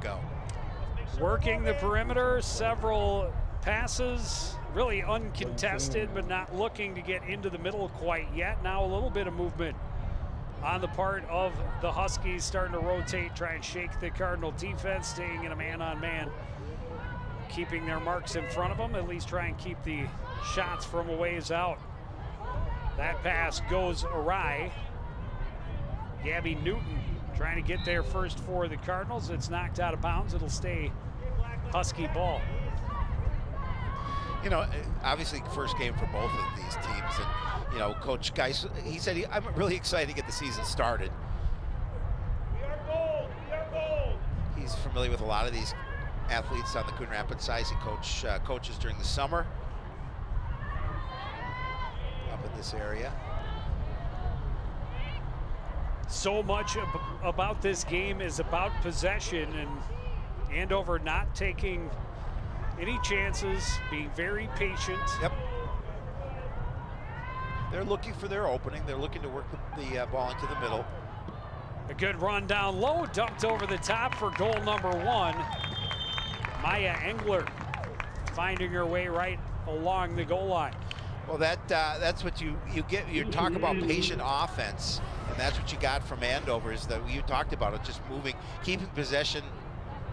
ago. Working the perimeter, several passes, really uncontested, but not looking to get into the middle quite yet. Now a little bit of movement on the part of the Huskies, starting to rotate, try and shake the Cardinal defense, staying in a man-on-man, keeping their marks in front of them, at least try and keep the shots from a ways out. That pass goes awry. Gabby Newton trying to get there first for the Cardinals. It's knocked out of bounds. It'll stay Husky ball. You know, obviously first game for both of these teams. And, you know, Coach Geis, he said, I'm really excited to get the season started. He's familiar with a lot of these athletes on the Coon Rapids side. He coaches during the summer up in this area. So much about this game is about possession, and Andover not taking any chances, being very patient. Yep. They're looking for their opening. They're looking to work the ball into the middle. A good run down low, dumped over the top for goal number 1. Maya Engler finding her way right along the goal line. Well, that's what you get. You talk about patient offense, and that's what you got from Andover, is that you talked about it, just moving, keeping possession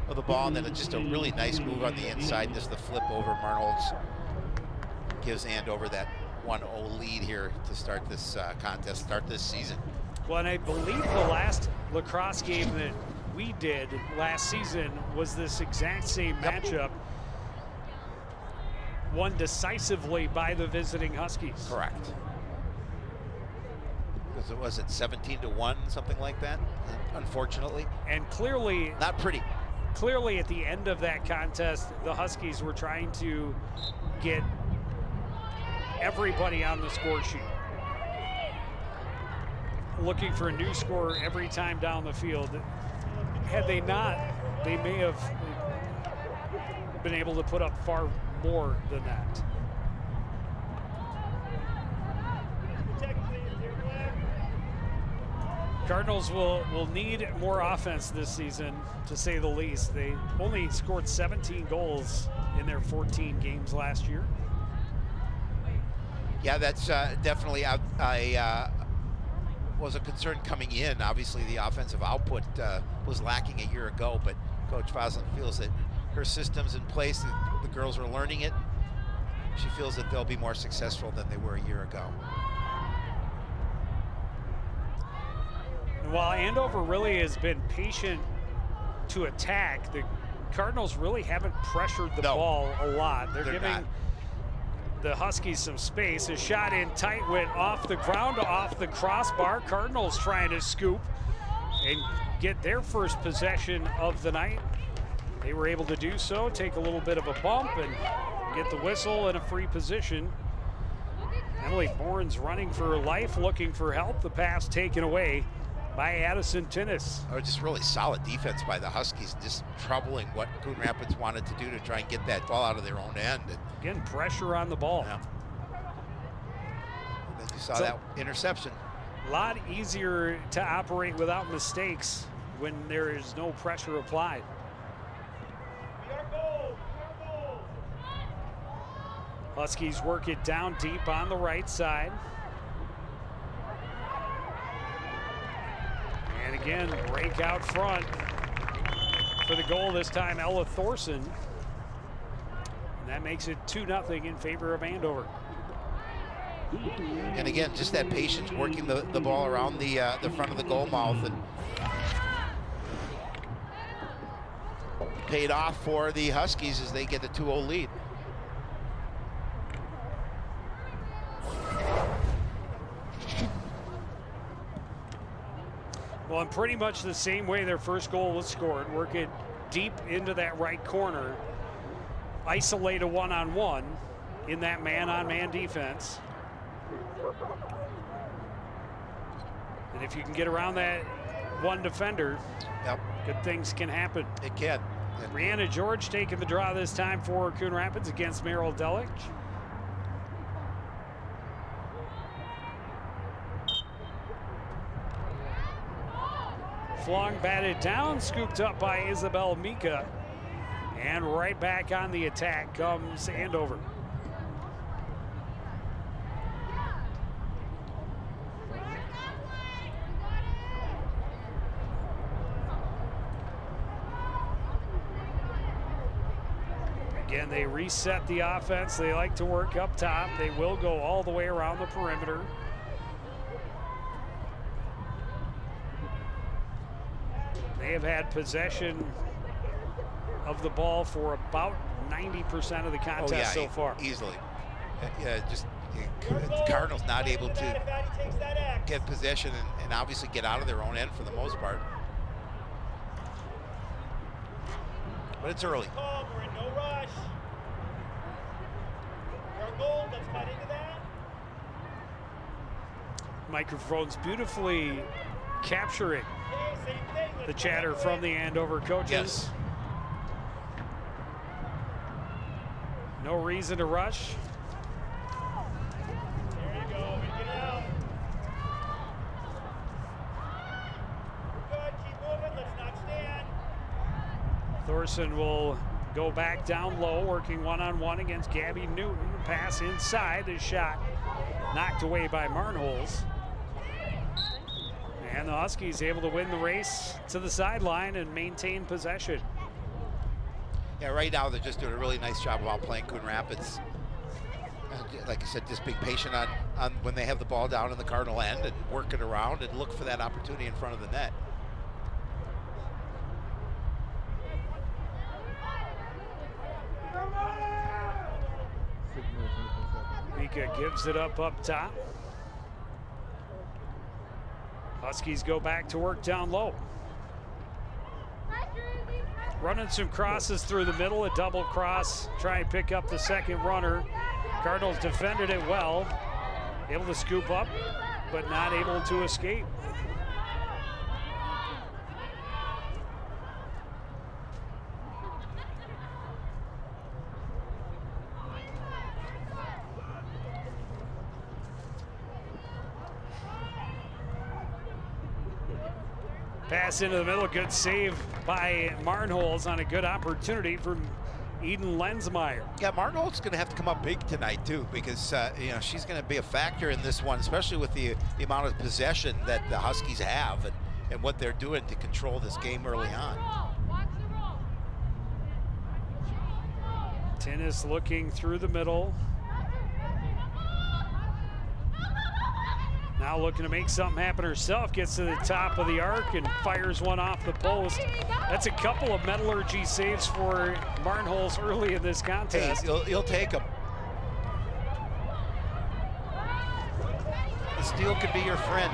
of the ball, and then just a really nice move on the inside, just the flip over. Marnholz gives Andover that 1-0 lead here to start this contest, start this season. Well, and I believe the last lacrosse game that we did last season was this exact same matchup, won decisively by the visiting Huskies. Correct. Because it was at 17-1, something like that, unfortunately. And clearly, not pretty. Clearly at the end of that contest, the Huskies were trying to get everybody on the score sheet. Looking for a new score every time down the field. Had they not, they may have been able to put up far more than that. Cardinals will need more offense this season, to say the least. They only scored 17 goals in their 14 games last year. Yeah, that's definitely was a concern coming in. Obviously, the offensive output was lacking a year ago, but Coach Foslin feels that her system's in place, the girls are learning it. She feels that they'll be more successful than they were a year ago. And while Andover really has been patient to attack, the Cardinals really haven't pressured the ball a lot. They're giving not. The Huskies some space. A shot in tight, went off the ground, off the crossbar. Cardinals trying to scoop and get their first possession of the night. They were able to do so, take a little bit of a bump and get the whistle in a free position. Emily Bourne's running for life, looking for help. The pass taken away by Addison Tinnis. Oh, just really solid defense by the Huskies, just troubling what Coon Rapids wanted to do to try and get that ball out of their own end. And again, pressure on the ball. Yeah. And then you saw that interception. A lot easier to operate without mistakes when there is no pressure applied. Huskies work it down deep on the right side. And again, break out front for the goal this time, Ella Thorson. And that makes it 2-0 in favor of Andover. And again, just that patience, working the ball around the front of the goal mouth, and paid off for the Huskies as they get the 2-0 lead. Well, in pretty much the same way their first goal was scored, work it deep into that right corner, isolate a one-on-one in that man-on-man defense. And if you can get around that one defender, good things can happen. It can. Brianna George taking the draw this time for Coon Rapids against Merrill Delic. Flung, batted down, scooped up by Isabel Mika. And right back on the attack comes Andover. Again, they reset the offense. They like to work up top. They will go all the way around the perimeter. They have had possession of the ball for about 90% of the contest so far. Easily. The Cardinals not able to get possession and obviously get out of their own end for the most part. But it's early. We're in no rush. Our goal, let's cut into that. Microphones beautifully capturing the chatter from the Andover coaches. Yes. No reason to rush. There you go. We get it out. Good. Keep moving. Let's not stand. Thorson will go back down low, working one-on-one against Gabby Newton. Pass inside, his shot knocked away by Marnholz. And the Huskies able to win the race to the sideline and maintain possession. Yeah, right now they're just doing a really nice job of outplaying Coon Rapids. Like I said, just being patient on when they have the ball down in the Cardinal end and work it around and look for that opportunity in front of the net. Mika gives it up top. Huskies go back to work down low. Running some crosses through the middle, a double cross, try and pick up the second runner. Cardinals defended it well, able to scoop up, but not able to escape. Pass into the middle, good save by Marnholz on a good opportunity from Eden Lensmeyer. Yeah, Marnholz is going to have to come up big tonight too, because she's going to be a factor in this one, especially with the amount of possession that the Huskies have and what they're doing to control this game early on. Tennis looking through the middle. Now looking to make something happen herself, gets to the top of the arc and fires one off the post. That's a couple of metallurgy saves for Marnholz early in this contest. Hey, you'll take them. The steal could be your friend.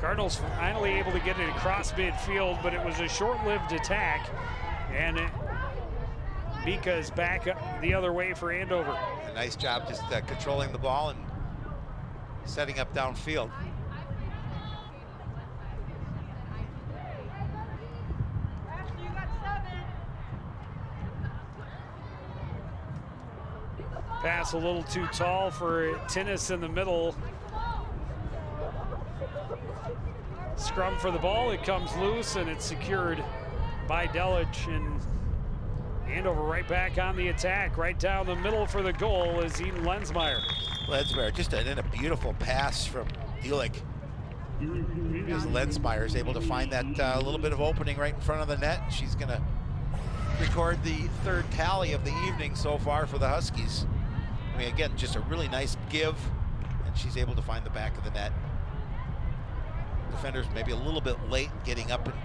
Cardinals finally able to get it across midfield, but it was a short-lived attack, and Mika is back the other way for Andover. A nice job just controlling the ball and setting up downfield. Pass a little too tall for Tennis in the middle. Scrum for the ball, it comes loose and it's secured by Delich, and Andover right back on the attack. Right down the middle for the goal is Eden Lensmeyer. Lensmeyer just in a beautiful pass from Delic. As Lensmeyer is able to find that little bit of opening right in front of the net. She's going to record the third tally of the evening so far for the Huskies. I mean, again, just a really nice give, and she's able to find the back of the net. Defenders maybe a little bit late getting up and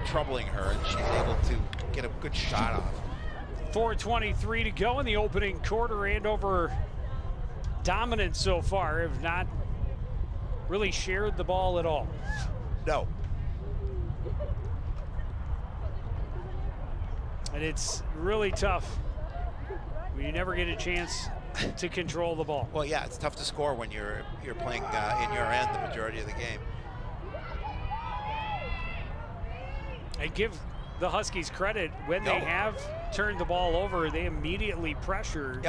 troubling her, and she's able to get a good shot off. 4:23 to go in the opening quarter. Andover dominant so far, have not really shared the ball at all. No. And it's really tough when you never get a chance to control the ball. Well, yeah, it's tough to score when you're playing in your end the majority of the game. I give the Huskies credit when they have turned the ball over, they immediately pressure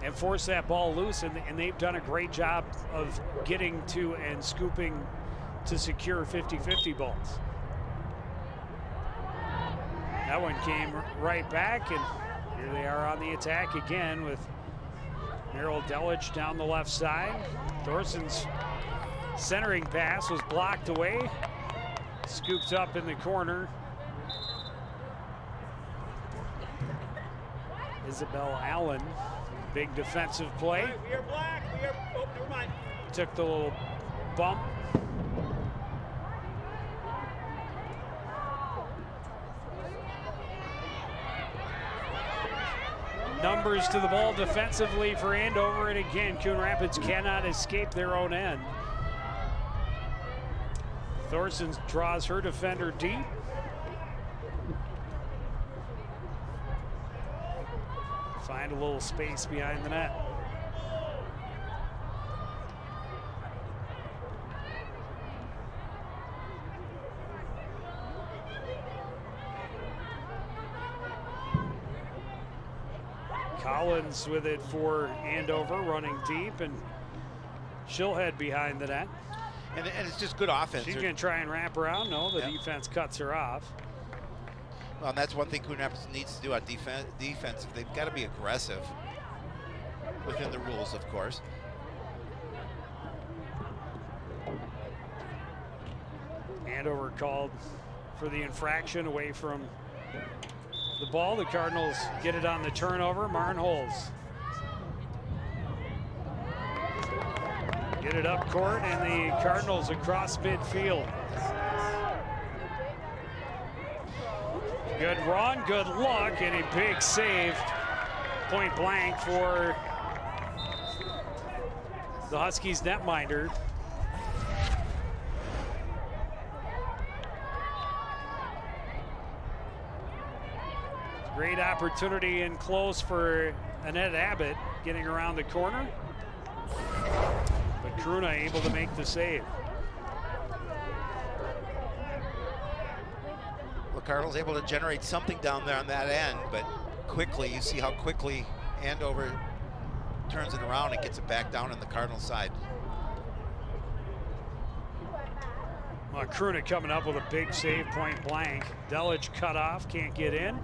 and force that ball loose, and they've done a great job of getting to and scooping to secure 50-50 balls. That one came right back, and here they are on the attack again with Merrill Delich down the left side. Thorson's centering pass was blocked away, scooped up in the corner. Isabel Allen, big defensive play. All right, we are black. We are, oh, never mind. Took the little bump. Numbers to the ball defensively for Andover, and again, Coon Rapids cannot escape their own end. Thorson draws her defender deep. Find a little space behind the net. Collins with it for Andover, running deep, and she'll head behind the net. And it's just good offense. She's going to try and wrap around. No, the defense cuts her off. Well, and that's one thing Coon Rapids needs to do on defense. They've got to be aggressive within the rules, of course. Andover called for the infraction away from the ball. The Cardinals get it on the turnover. Marnholz get it up court, and the Cardinals across midfield. Good run, good luck, and a big save, point blank for the Huskies netminder. Great opportunity in close for Annette Abbott, getting around the corner. But Kruna able to make the save. Well, Cardinals able to generate something down there on that end, but quickly, you see how quickly Andover turns it around and gets it back down on the Cardinal side. Well, Kruna coming up with a big save, point blank. Delich cut off, can't get in.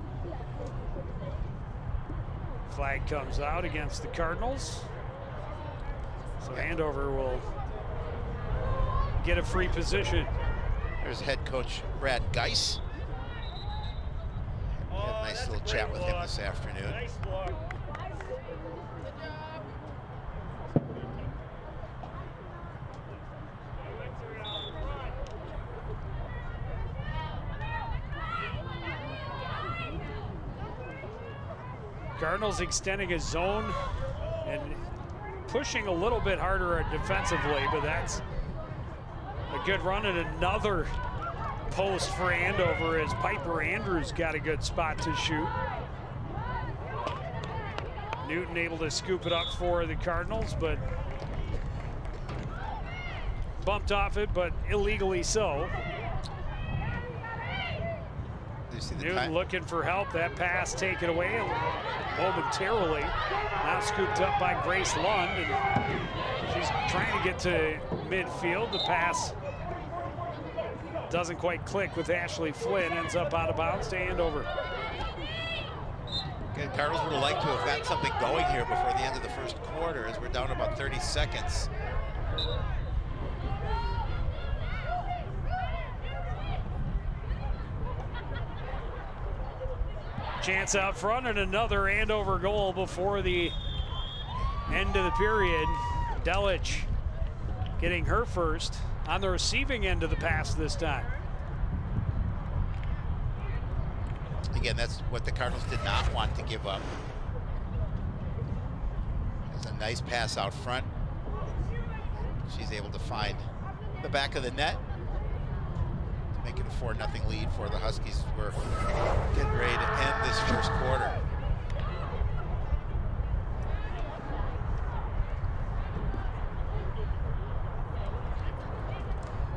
Flag comes out against the Cardinals. So Andover will get a free position. There's head coach Brad Geis. We had a nice little chat with him this afternoon. Nice look. Cardinals extending a zone and pushing a little bit harder defensively, but that's a good run, and another post for Andover as Piper Andrews got a good spot to shoot. Newton able to scoop it up for the Cardinals, but bumped off it, but illegally so. Newton looking for help. That pass taken away momentarily. Now scooped up by Grace Lund, and she's trying to get to midfield. The pass doesn't quite click with Ashley Flynn, ends up out of bounds to Andover. Again, Cardinals would have liked to have gotten something going here before the end of the first quarter, as we're down to about 30 seconds. Chance out front, and another Andover goal before the end of the period. Delich getting her first on the receiving end of the pass this time. Again, that's what the Cardinals did not want to give up. There's a nice pass out front. She's able to find the back of the net to make it a 4-0 lead for the Huskies. We're getting ready to end this first quarter.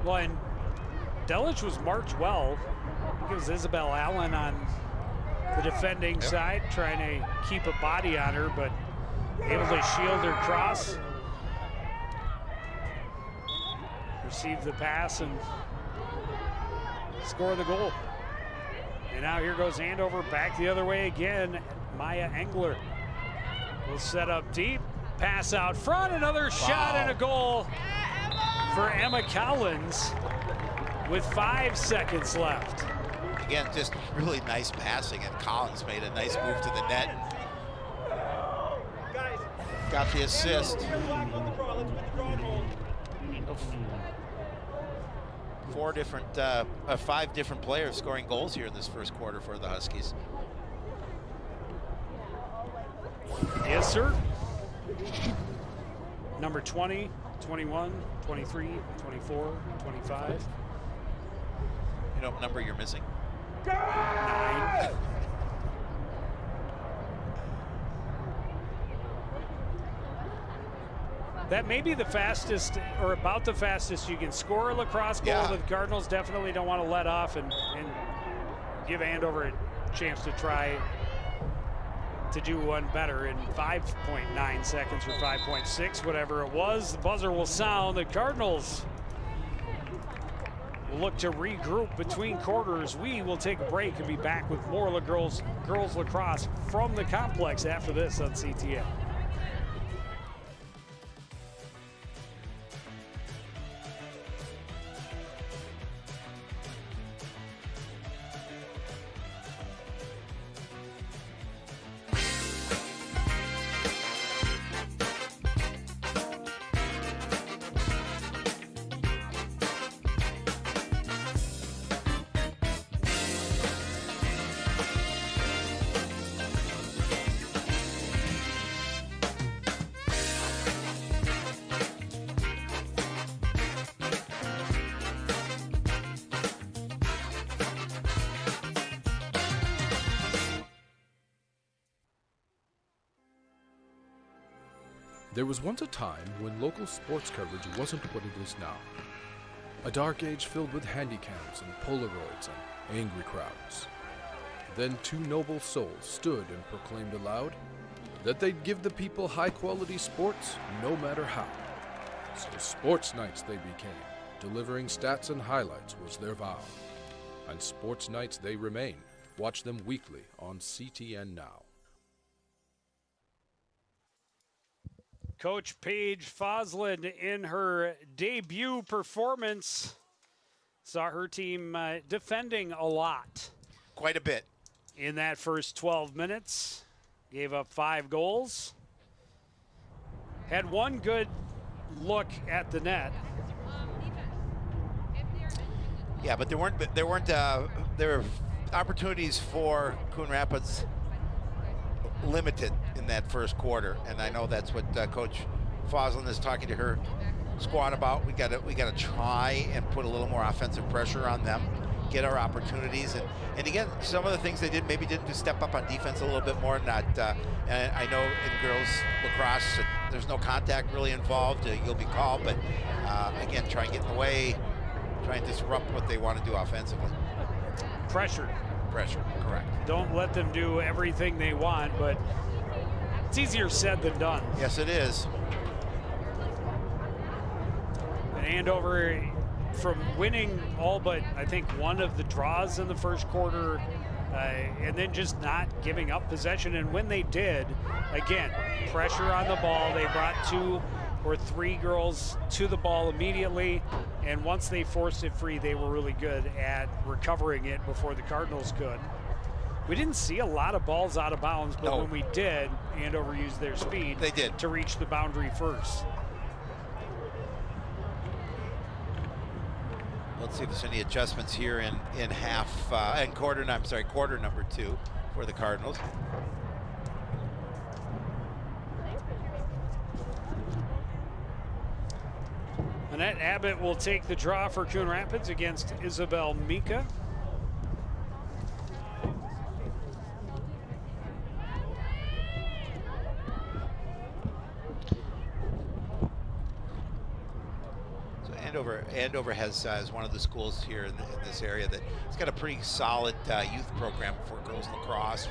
Well, and Delich was marked well. I think it was Isabel Allen on the defending side, trying to keep a body on her, but able to shield her cross. receive the pass and score the goal. And now here goes Andover back the other way again. Maya Engler will set up deep, pass out front, another shot and a goal for Emma Collins with 5 seconds left. Again, just really nice passing, and Collins made a nice move to the net. Guys, Got the assist. we're black on the draw. Let's win the draw and hold. 5 different players scoring goals here in this first quarter for the Huskies. Yes, sir. Number 20, 21, 23, 24, 25. You know what number you're missing? 9. That may be the fastest, or about the fastest you can score a lacrosse goal. Yeah. The Cardinals definitely don't want to let off and give Andover a chance to try to do one better in 5.9 seconds or 5.6, whatever it was. The buzzer will sound. The Cardinals will look to regroup between quarters. We will take a break and be back with more girls lacrosse from the complex after this on CTN. There was once a time when local sports coverage wasn't what it is now. A dark age filled with handycams and Polaroids and angry crowds. Then 2 noble souls stood and proclaimed aloud that they'd give the people high-quality sports no matter how. So Sports Nights they became. Delivering stats and highlights was their vow. And Sports Nights they remain. Watch them weekly on CTN Now. Coach Paige Foslin in her debut performance saw her team defending a lot. Quite a bit. In that first 12 minutes, gave up 5 goals. Had one good look at the net. Yeah, but there were opportunities for Coon Rapids limited in that first quarter, and I know that's what Coach Foslin is talking to her squad about. We got to try and put a little more offensive pressure on them, get our opportunities, and again, some of the things they maybe didn't step up on defense a little bit more. And I know in girls lacrosse there's no contact really involved. You'll be called, but again, try and get in the way, try and disrupt what they want to do offensively. Pressure, correct. Don't let them do everything they want, but it's easier said than done. Yes, it is. And Andover, from winning all but I think one of the draws in the first quarter, and then just not giving up possession. And when they did, again, pressure on the ball. They brought 2 or 3 girls to the ball immediately, and once they forced it free, they were really good at recovering it before the Cardinals could. We didn't see a lot of balls out of bounds, but No. when we did, Andover used their speed They did. to reach the boundary first. Let's see if there's any adjustments here in quarter number 2 for the Cardinals. Annette Abbott will take the draw for Coon Rapids against Isabel Mika. So Andover has is one of the schools here in this area that it's got a pretty solid youth program for girls lacrosse.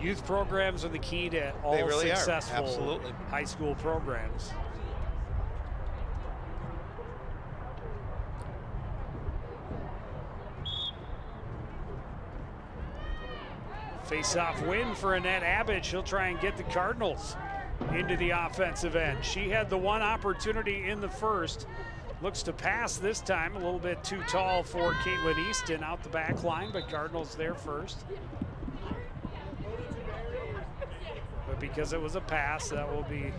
Youth programs are the key to all They really are. successful Absolutely. high school programs. Face-off win for Annette Abbott. She'll try and get the Cardinals into the offensive end. She had the one opportunity in the first. Looks to pass this time. A little bit too tall for Caitlin Easton out the back line, but Cardinals there first. But because it was a pass, that will be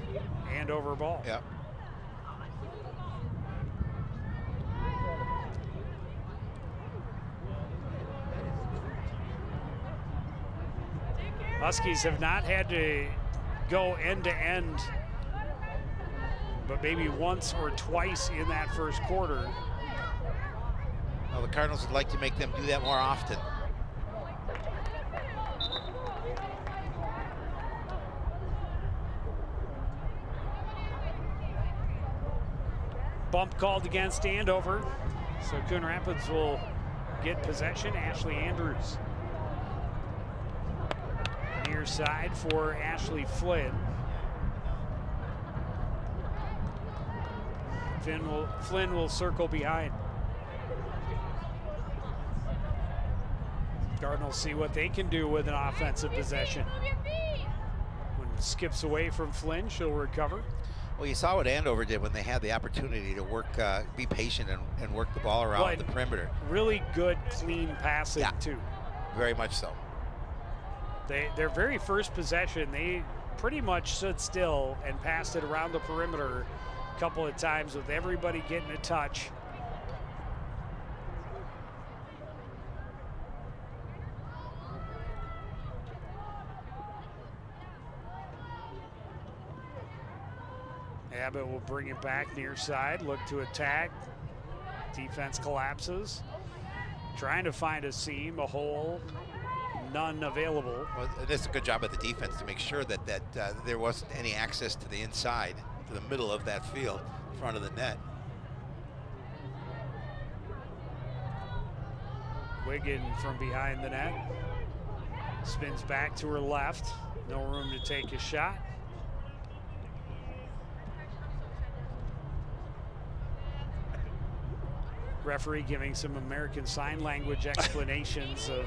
Andover ball. Yep. Huskies have not had to go end to end, but maybe once or twice in that first quarter. Well, the Cardinals would like to make them do that more often. Bump called against Andover, so Coon Rapids will get possession. Ashley Andrews. Near side for Ashley Flynn. Flynn will circle behind. Cardinals see what they can do with an offensive possession. When it skips away from Flynn, she'll recover. Well, you saw what Andover did when they had the opportunity to work, be patient and work the ball around the perimeter. Really good, clean passing, too. Very much so. Their very first possession, they pretty much stood still and passed it around the perimeter a couple of times with everybody getting a touch. Abbott will bring it back near side, look to attack. Defense collapses. Trying to find a seam, a hole. None available. Well, it's a good job of the defense to make sure that there wasn't any access to the inside, to the middle of that field, in front of the net. Wiggin from behind the net. Spins back to her left. No room to take a shot. Referee giving some American Sign Language explanations of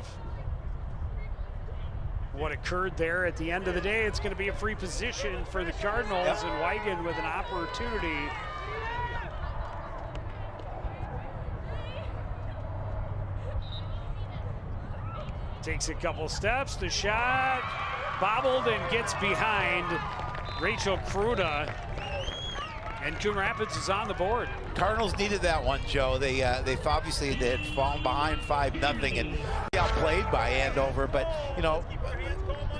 what occurred there. At the end of the day, it's going to be a free position for the Cardinals, and Wigan with an opportunity. Takes a couple steps, the shot bobbled and gets behind Rachel Kruda, and Coon Rapids is on the board. Cardinals needed that one, Joe. They obviously they had fallen behind 5-0 and outplayed by Andover, but you know,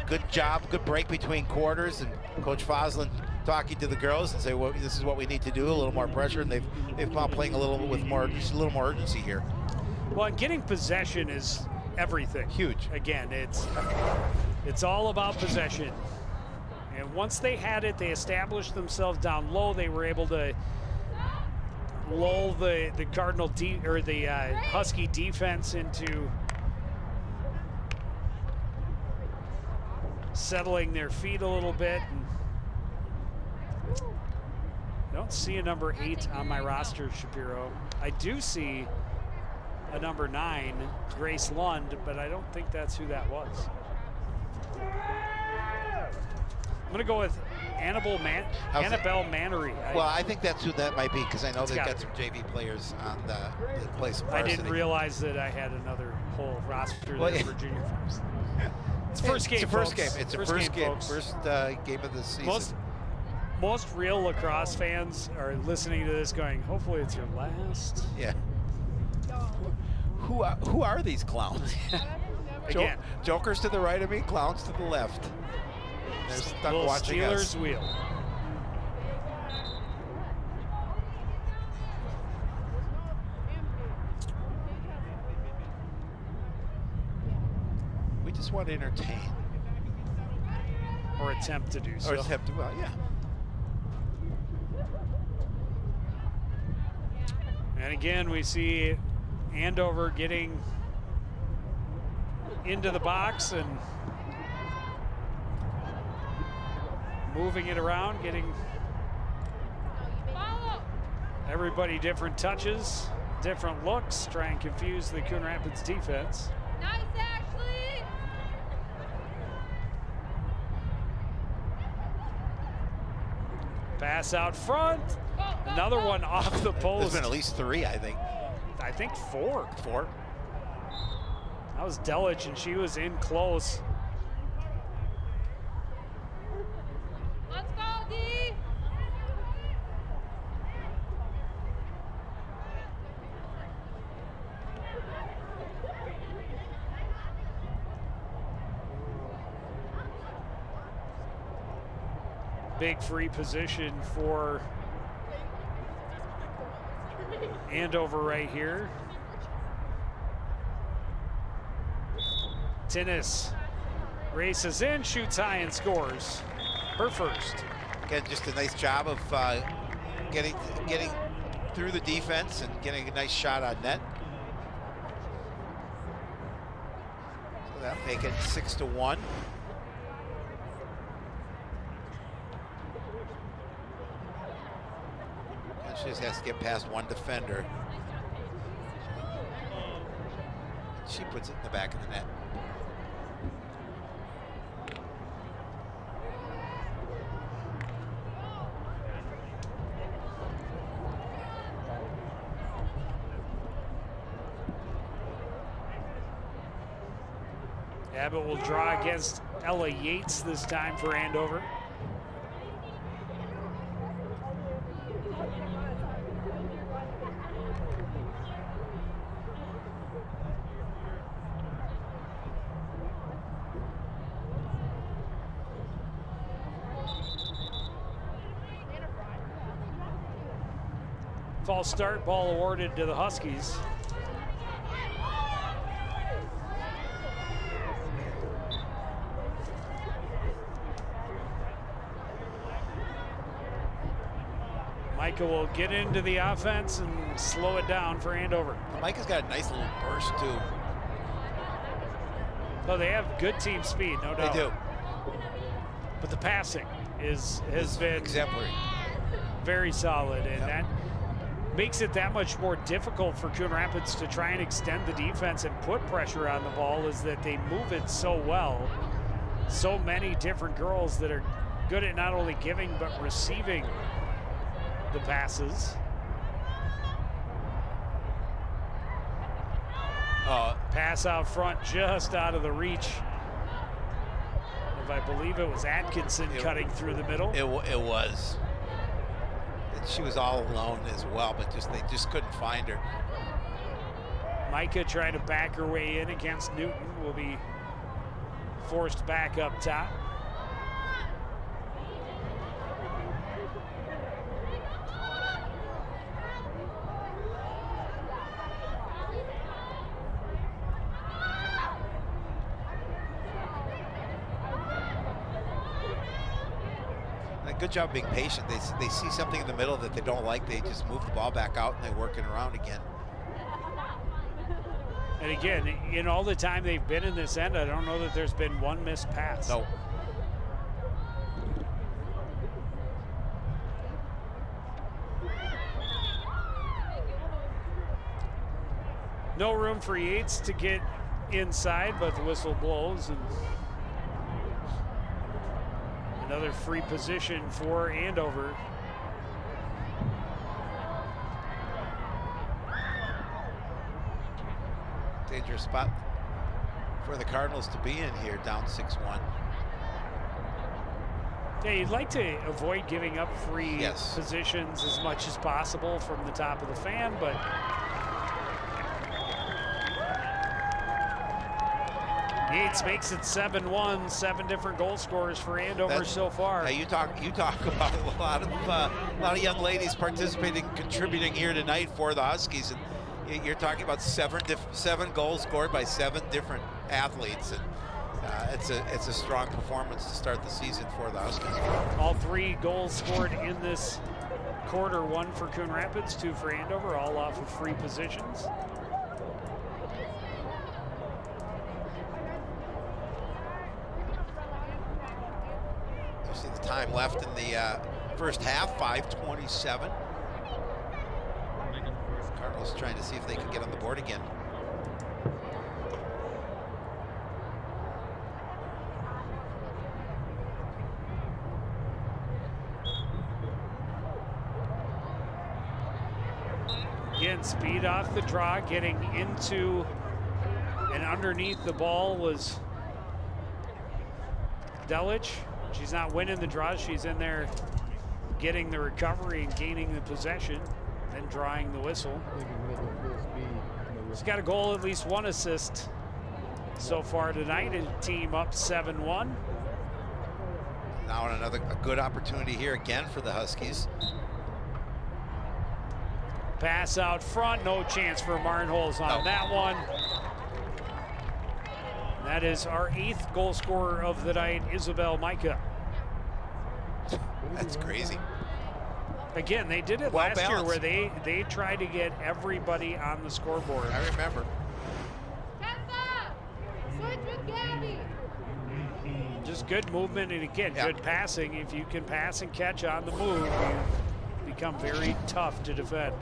good job, good break between quarters, and Coach Foslin talking to the girls and say, well, this is what we need to do, a little more pressure, and they've come out playing a little with more, just a little more urgency here. Well, getting possession is everything. Huge. Again, it's all about possession. And once they had it, they established themselves down low. They were able to lull the Husky defense into settling their feet a little bit. And I don't see a number 8 on my roster, Shapiro. I do see a number 9, Grace Lund, but I don't think that's who that was. I'm going to go with Annabelle Mannery. Well, I think that's who that might be, because I know they've got some JV players on the place. I didn't realize that I had another whole roster there for junior first. It's first game. It's a first game. It's a first game. First game of the season. Most real lacrosse fans are listening to this going, hopefully it's your last. Yeah. Who are these clowns? Again, jokers to the right of me, clowns to the left. They're stuck watching us. Steelers wheel. We just want to entertain. Or attempt to do so. Or attempt to, well, yeah. And again, we see Andover getting into the box, and moving it around, getting everybody different touches, different looks, try and confuse the Coon Rapids defense. Nice, Ashley! Pass out front. Another one off the post. There's been at least 3, I think. I think 4. 4. That was Delich, and she was in close. Let's go, D! Big free position for Andover right here. Tinnis races in, shoots high, and scores her first. Again, just a nice job of getting through the defense and getting a nice shot on net. So that'll make it 6-1. And she just has to get past one defender. She puts it in the back of the net. Abbott will draw against Ella Yates this time for Andover. False start, ball awarded to the Huskies. Micah will get into the offense and slow it down for Andover. Micah's got a nice little burst too. Oh, they have good team speed, no doubt. They do. But the passing has been exemplary, very solid, and that makes it that much more difficult for Coon Rapids to try and extend the defense and put pressure on the ball, is that they move it so well. So many different girls that are good at not only giving but receiving the passes. Pass out front, just out of the reach of, I believe it was Atkinson cutting through the middle. It was. She was all alone as well, but they just couldn't find her. Micah trying to back her way in against Newton, will be forced back up top. Good job being patient. They see something in the middle that they don't like, they just move the ball back out and they work it around again. And again, in all the time they've been in this end, I don't know that there's been one missed pass. No. No room for Yates to get inside, but the whistle blows, and another free position for Andover. Dangerous spot for the Cardinals to be in here, down 6-1. Yeah, you'd like to avoid giving up free Yes. positions as much as possible from the top of the fan, but Yates makes it 7-1, 7 different goal scorers for Andover so far. You talk about a lot of young ladies participating, contributing here tonight for the Huskies, and you're talking about 7 goals scored by 7 different athletes, and it's a strong performance to start the season for the Huskies. All 3 goals scored in this quarter, 1 for Coon Rapids, 2 for Andover, all off of free positions. You see the time time left in the first half, 5:27. Cardinals trying to see if they can get on the board again. Again, speed off the draw, getting into and underneath the ball was Delich. She's not winning the draw. She's in there getting the recovery and gaining the possession, then drawing the whistle. She's got a goal, at least one assist so far tonight. A team up 7-1. Now a good opportunity here again for the Huskies. Pass out front, no chance for Marnholz on that one. That is our 8th goal scorer of the night, Isabel Micah. That's crazy. Again, they did it last year where they tried to get everybody on the scoreboard. I remember. Tessa! Switch with Gabby! Just good movement and again, good passing. If you can pass and catch on the move, you become very tough to defend.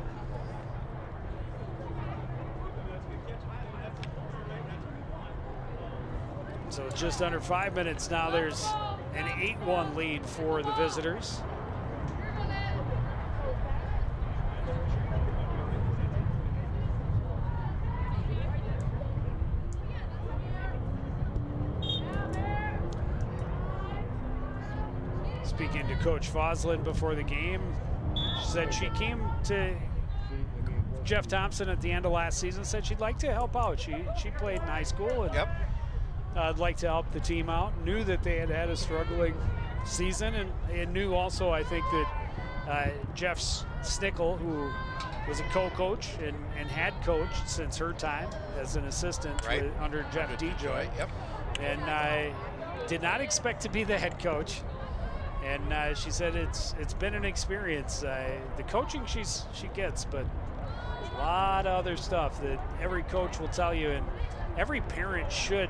So just under 5 minutes now, there's an 8-1 lead for the visitors. Speaking to Coach Foslin before the game, she said she came to Jeff Thompson at the end of last season, said she'd like to help out. She played in high school and I'd like to help the team out. Knew that they had had a struggling season and knew also, I think, that Jeff Snickel, who was a co-coach and had coached since her time as an assistant under Jeff DeJoy. And did not expect to be the head coach. And she said it's been an experience. The coaching she gets, but a lot of other stuff that every coach will tell you, and every parent should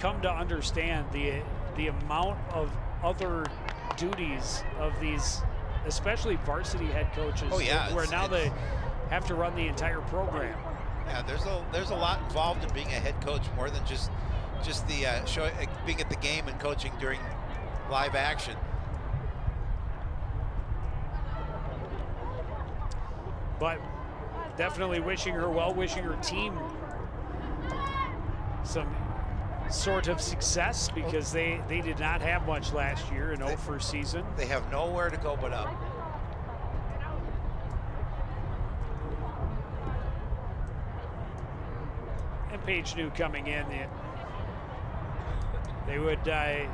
come to understand the amount of other duties of these, especially varsity head coaches. Where now they have to run the entire program. Yeah, there's a lot involved in being a head coach, more than just the being at the game and coaching during live action. But definitely wishing her well, wishing her team some sort of success, because they did not have much last year, an 0 season. They have nowhere to go but up. And Paige New coming in, they would it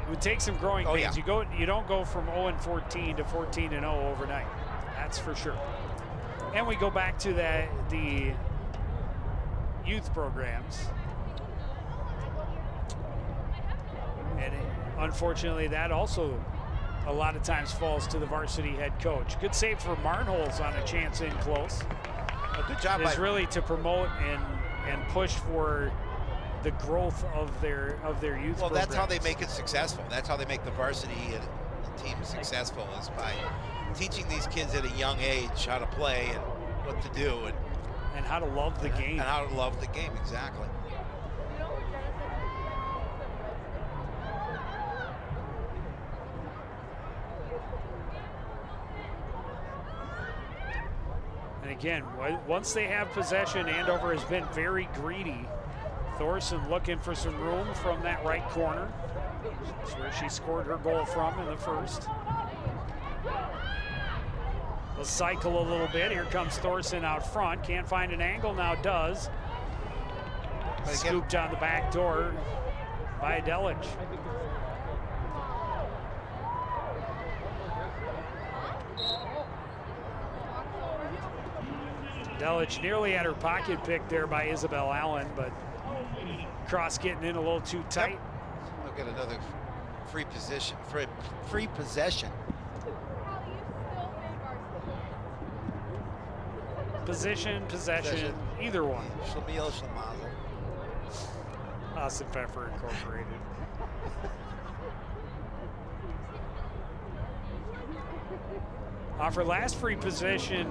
would take some growing pains. You don't go from 0-14 to 14-0 overnight. That's for sure. And we go back to the youth programs. And unfortunately, that also a lot of times falls to the varsity head coach. Good save for Marnholz on a chance in close. A good job is really to promote and push for the growth of their youth programs. That's how they make it successful. That's how they make the varsity team successful, is by teaching these kids at a young age how to play and what to do and how to love the game. And how to love the game, exactly. And again, once they have possession, Andover has been very greedy. Thorson looking for some room from that right corner. That's where she scored her goal from in the first. They'll cycle a little bit. Here comes Thorson out front. Can't find an angle, now does. Scooped on the back door by Delich. Delich nearly had her pocket picked there by Isabel Allen, but cross getting in a little too tight. We'll get another free possession. Possession, either one. Schlemiel, Schlemazel. Austin Pfeffer Incorporated. Off her last free position,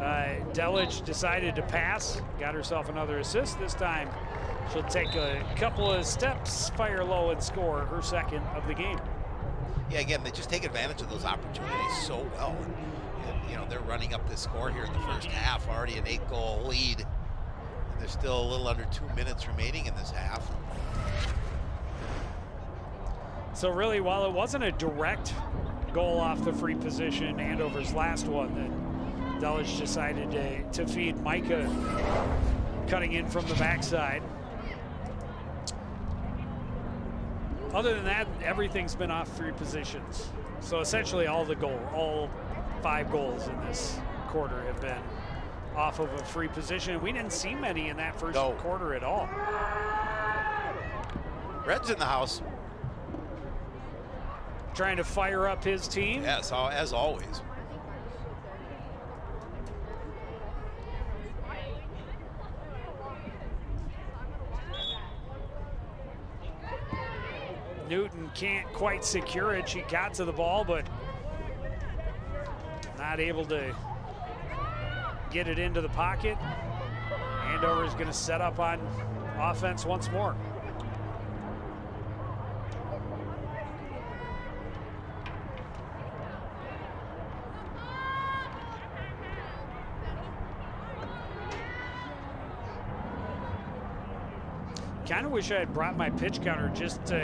Delich decided to pass, got herself another assist. This time she'll take a couple of steps, fire low, and score her second of the game. Yeah, again, they just take advantage of those opportunities so well. And, you know, they're running up this score here in the first half, already an 8-goal lead. And there's still a little under 2 minutes remaining in this half. So really, while it wasn't a direct goal off the free position, Andover's last one, that Delich decided to feed Micah, cutting in from the backside. Other than that, everything's been off free positions. So essentially all 5 goals in this quarter have been off of a free position. We didn't see many in that first quarter at all. Red's in the house. Trying to fire up his team. Yes, as always. Newton can't quite secure it. She got to the ball, but not able to get it into the pocket. Andover is going to set up on offense once more. Kind of wish I had brought my pitch counter just to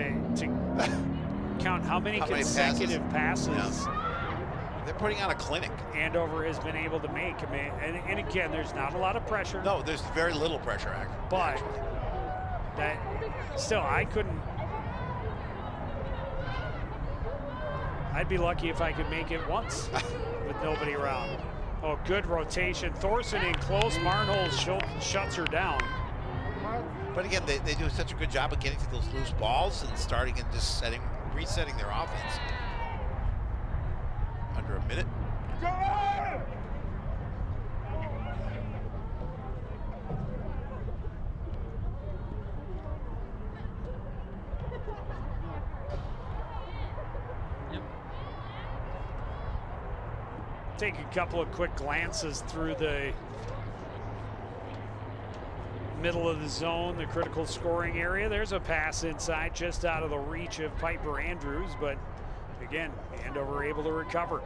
count how many consecutive passes. Yeah. They're putting on a clinic. Andover has been able to make. I mean, and again, there's not a lot of pressure. No, there's very little pressure, actually. But that still, I'd be lucky if I could make it once with nobody around. Oh, good rotation. Thorson in close. Marnholz shuts her down. But again, they do such a good job of getting to those loose balls and starting and just resetting their offense. Under a minute. Take a couple of quick glances through the middle of the zone, the critical scoring area. There's a pass inside, just out of the reach of Piper Andrews, but again, Andover able to recover.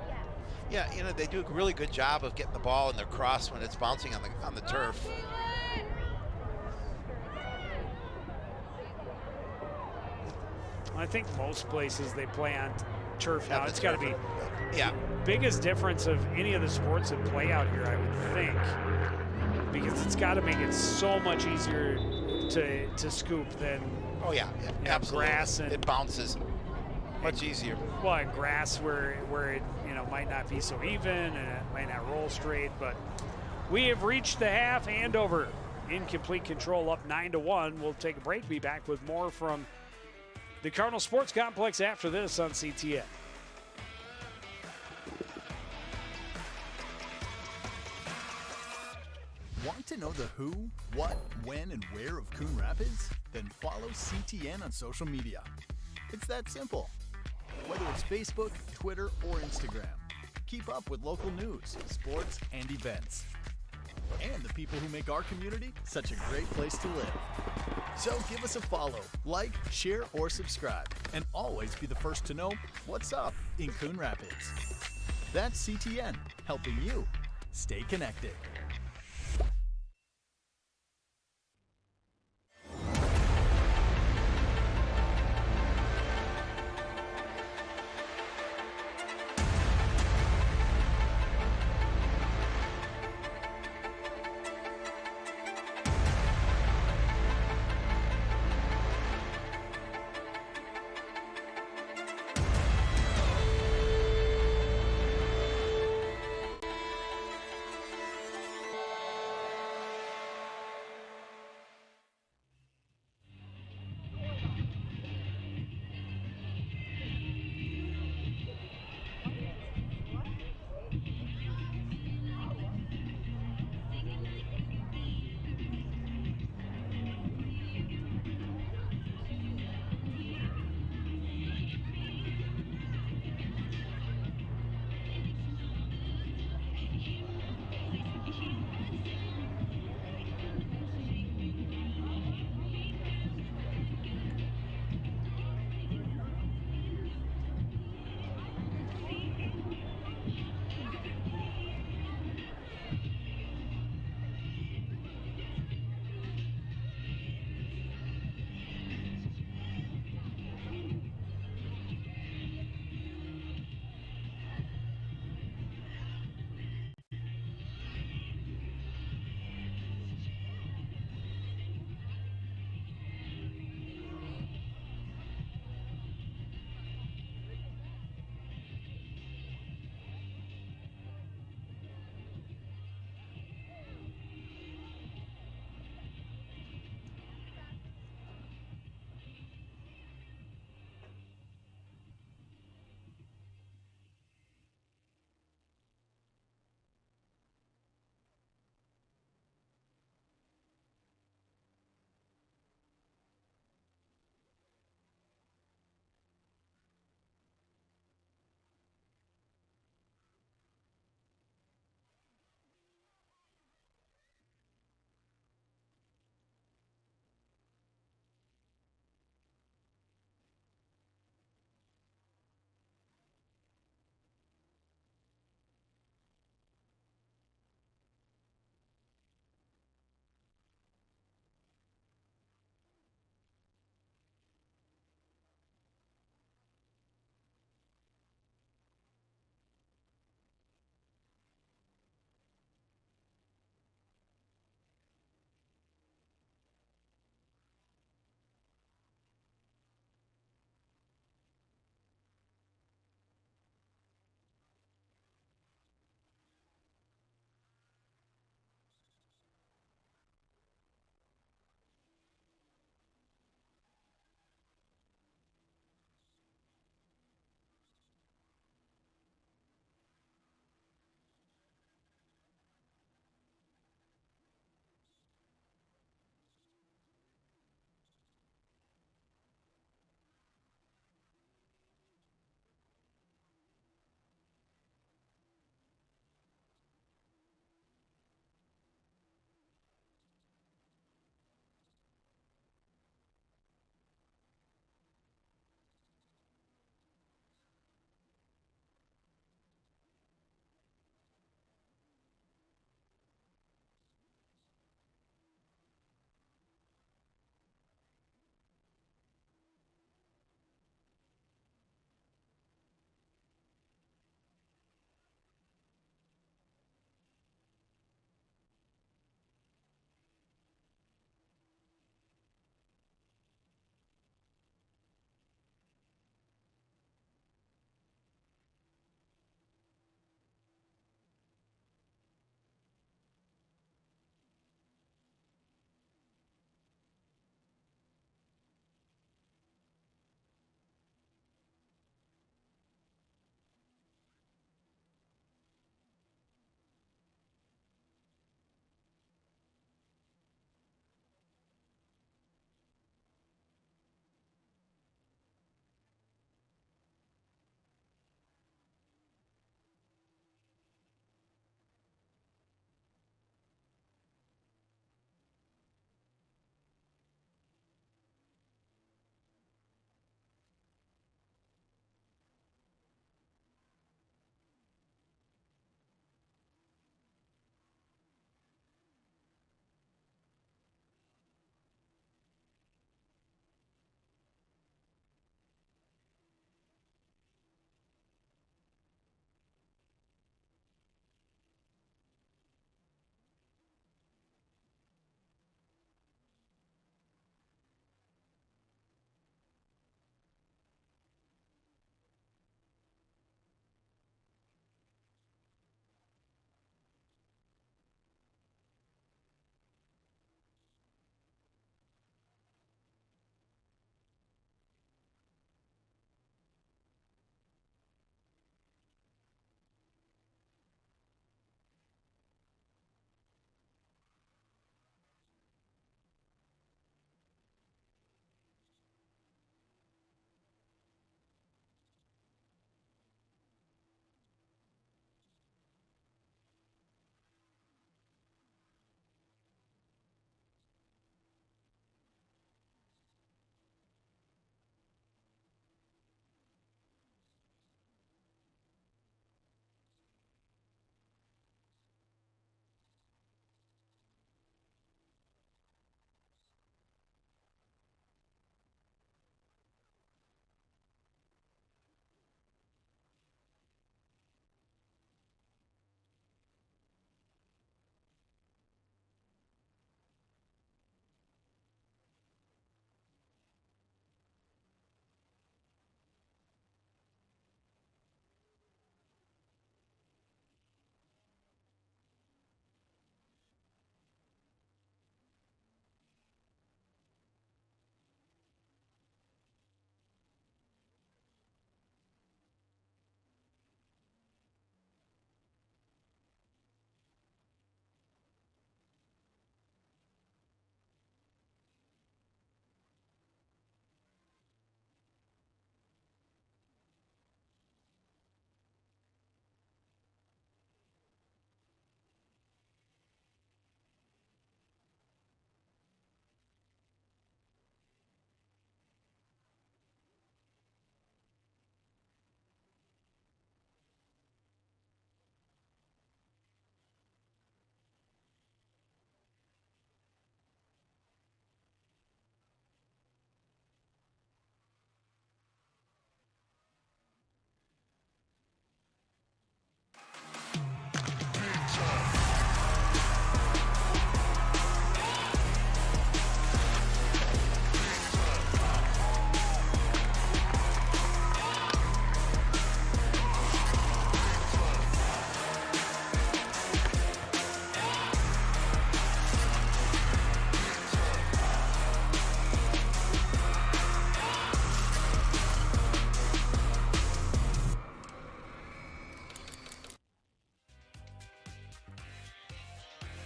Yeah, you know, they do a really good job of getting the ball in their cross when it's bouncing on the turf. I think most places they play on turf now. It's got to be yeah. Biggest difference of any of the sports that play out here, I would think, because it's got to make it so much easier to scoop than absolutely. Grass and it bounces much easier. Well, and grass where it might not be so even and it might not roll straight. But we have reached the half. Andover in complete control, up 9-1. We'll take a break. Be back with more from the Cardinal Sports Complex after this on CTN. Want to know the who, what, when, and where of Coon Rapids? Then follow CTN on social media. It's that simple. Whether it's Facebook, Twitter, or Instagram, keep up with local news, sports, and events. And the people who make our community such a great place to live. So give us a follow, like, share, or subscribe, and always be the first to know what's up in Coon Rapids. That's CTN, helping you stay connected.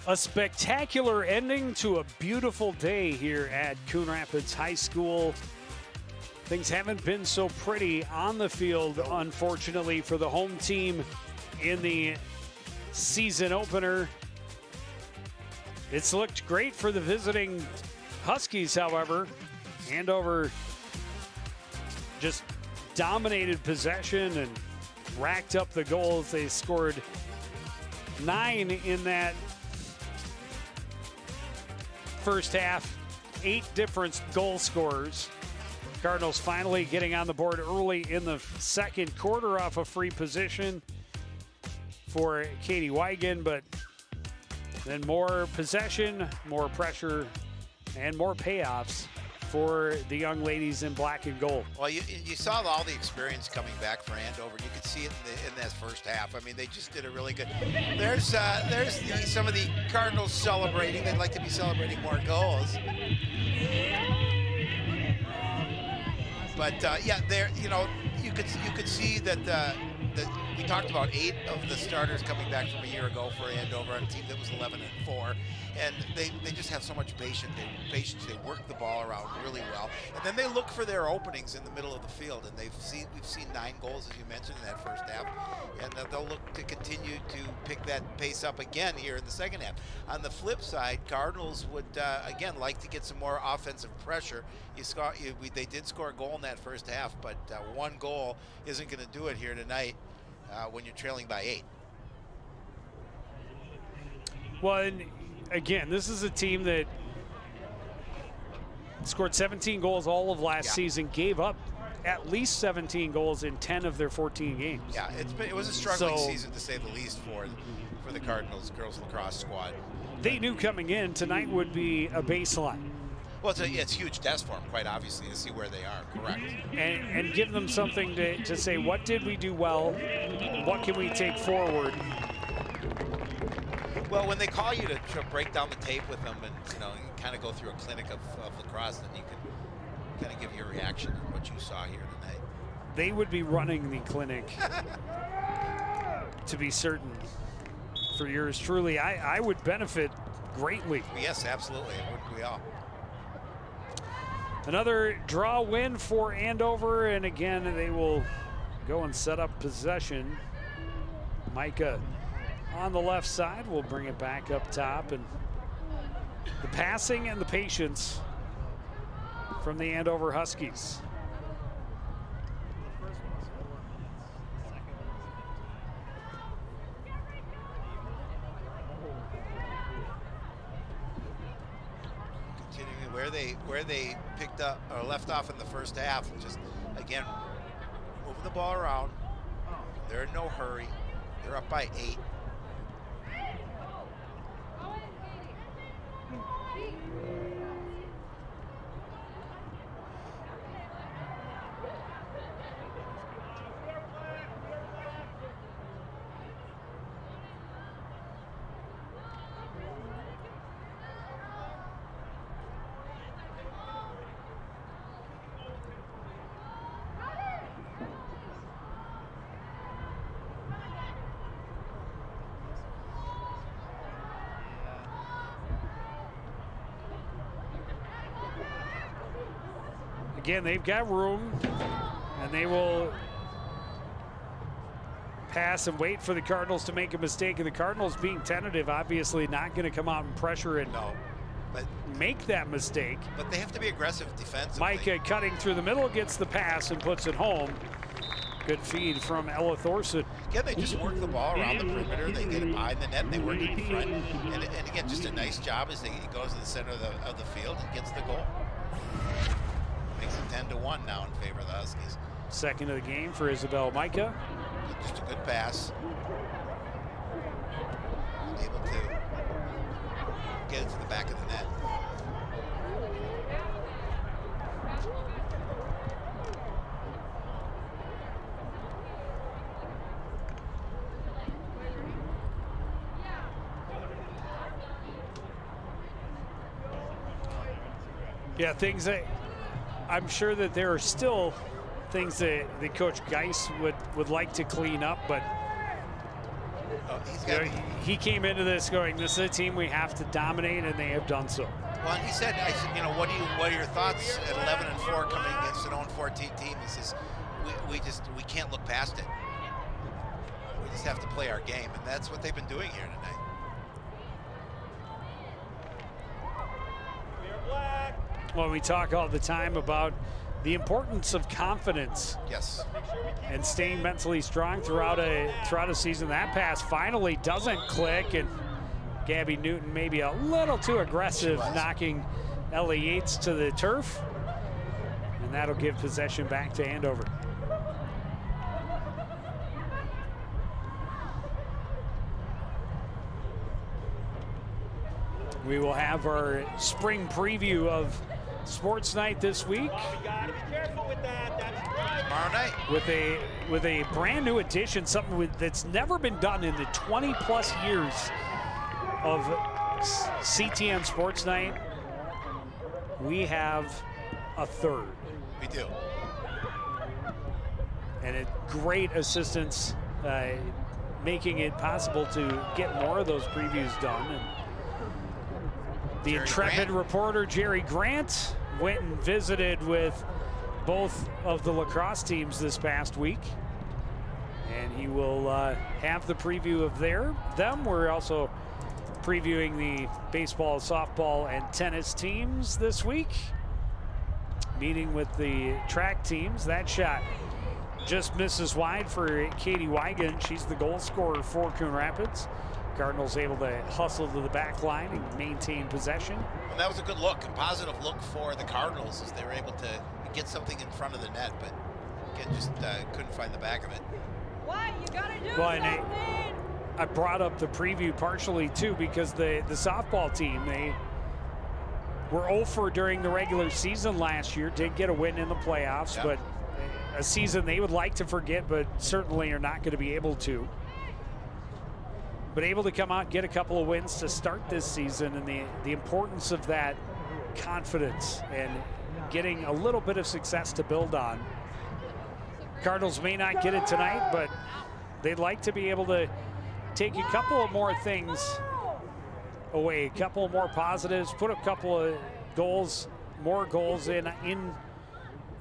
A spectacular ending to a beautiful day here at Coon Rapids High School. Things haven't been so pretty on the field, unfortunately, for the home team in the season opener. It's looked great for the visiting Huskies, however. Andover just dominated possession and racked up the goals. They scored 9 in that first half, 8 different goal scorers. Cardinals finally getting on the board early in the second quarter off a free position for Katie Wigan, but then more possession, more pressure, and more payoffs for the young ladies in black and gold. Well, you saw all the experience coming back for Andover. You could see it in that first half. I mean, they just did a really good. There's some of the Cardinals celebrating. They'd like to be celebrating more goals. But yeah, there, you could see that we talked about 8 of the starters coming back from a year ago for Andover, a team that was 11-4, and they just have so much patience. They work the ball around really well, and then they look for their openings in the middle of the field. And we've seen 9 goals, as you mentioned, in that first half, and they'll look to continue to pick that pace up again here in the second half. On the flip side, Cardinals would again like to get some more offensive pressure. They did score a goal in that first half, but 1 goal isn't going to do it here tonight when you're trailing by 8. Well, and again, this is a team that scored 17 goals all of last season, gave up at least 17 goals in 10 of their 14 games. Yeah, it was a struggling season, to say the least, for the Cardinals girls lacrosse squad. They knew coming in tonight would be a baseline. Well, it's a huge test for them, quite obviously, to see where they are, correct. And give them something to say, what did we do well? What can we take forward? Well, when they call you to break down the tape with them and, kind of go through a clinic of lacrosse, then you can kind of give your reaction on what you saw here tonight. They would be running the clinic, to be certain, for yours truly. I would benefit greatly. Yes, absolutely. Wouldn't we all? Another draw win for Andover, and again, they will go and set up possession. Micah on the left side will bring it back up top, and the passing and the patience from the Andover Huskies. Where they picked up or left off in the first half, and just again moving the ball around. They're in no hurry. They're up by 8. Again, they've got room, and they will pass and wait for the Cardinals to make a mistake. And the Cardinals, being tentative, obviously not going to come out and pressure and make that mistake. But they have to be aggressive defensively. Micah cutting through the middle, gets the pass and puts it home. Good feed from Ella Thorson. Again, they just work the ball around the perimeter. They get it behind the net, and they work it in front. And again, just a nice job as he goes to the center of the field and gets the goal. Makes it 10-1 now in favor of the Huskies. Second of the game for Isabel Micah. Just a good pass. Able to get it to the back of the net. Yeah, things that I'm sure that there are still things that Coach Geis would like to clean up, but He came into this going, this is a team we have to dominate, and they have done so. Well, he said, I said, what are your thoughts at 11-4 coming against an 0-14 team? He says, we can't look past it. We just have to play our game, and that's what they've been doing here tonight. Well, we talk all the time about the importance of confidence. Yes. And staying mentally strong throughout a season. That pass finally doesn't click, and Gabby Newton maybe a little too aggressive, knocking Ellie Yates to the turf. And that'll give possession back to Andover. We will have our spring preview of Sports Night this week. Tomorrow night. With a brand new addition, something that's never been done in the 20+ years of CTN Sports Night. We have a third. We do. And a great assistance, making it possible to get more of those previews done. And the intrepid reporter Jerry Grant went and visited with both of the lacrosse teams this past week, and he will have the preview of them. We're also previewing the baseball, softball, and tennis teams this week, meeting with the track teams. That shot just misses wide for Katie Wigan. She's the goal scorer for Coon Rapids. Cardinals able to hustle to the back line and maintain possession. Well, that was a good look, a positive look for the Cardinals, as they were able to get something in front of the net, but again, just couldn't find the back of it. What? You gotta do Well, something! I brought up the preview partially too because the softball team, they were 0-for during the regular season last year, did get a win in the playoffs, but a season they would like to forget, but certainly are not going to be able to. But able to come out and get a couple of wins to start this season, and the importance of that confidence and getting a little bit of success to build on. Cardinals may not get it tonight, but they'd like to be able to take a couple of more things away, a couple more positives, put a couple of goals, more goals in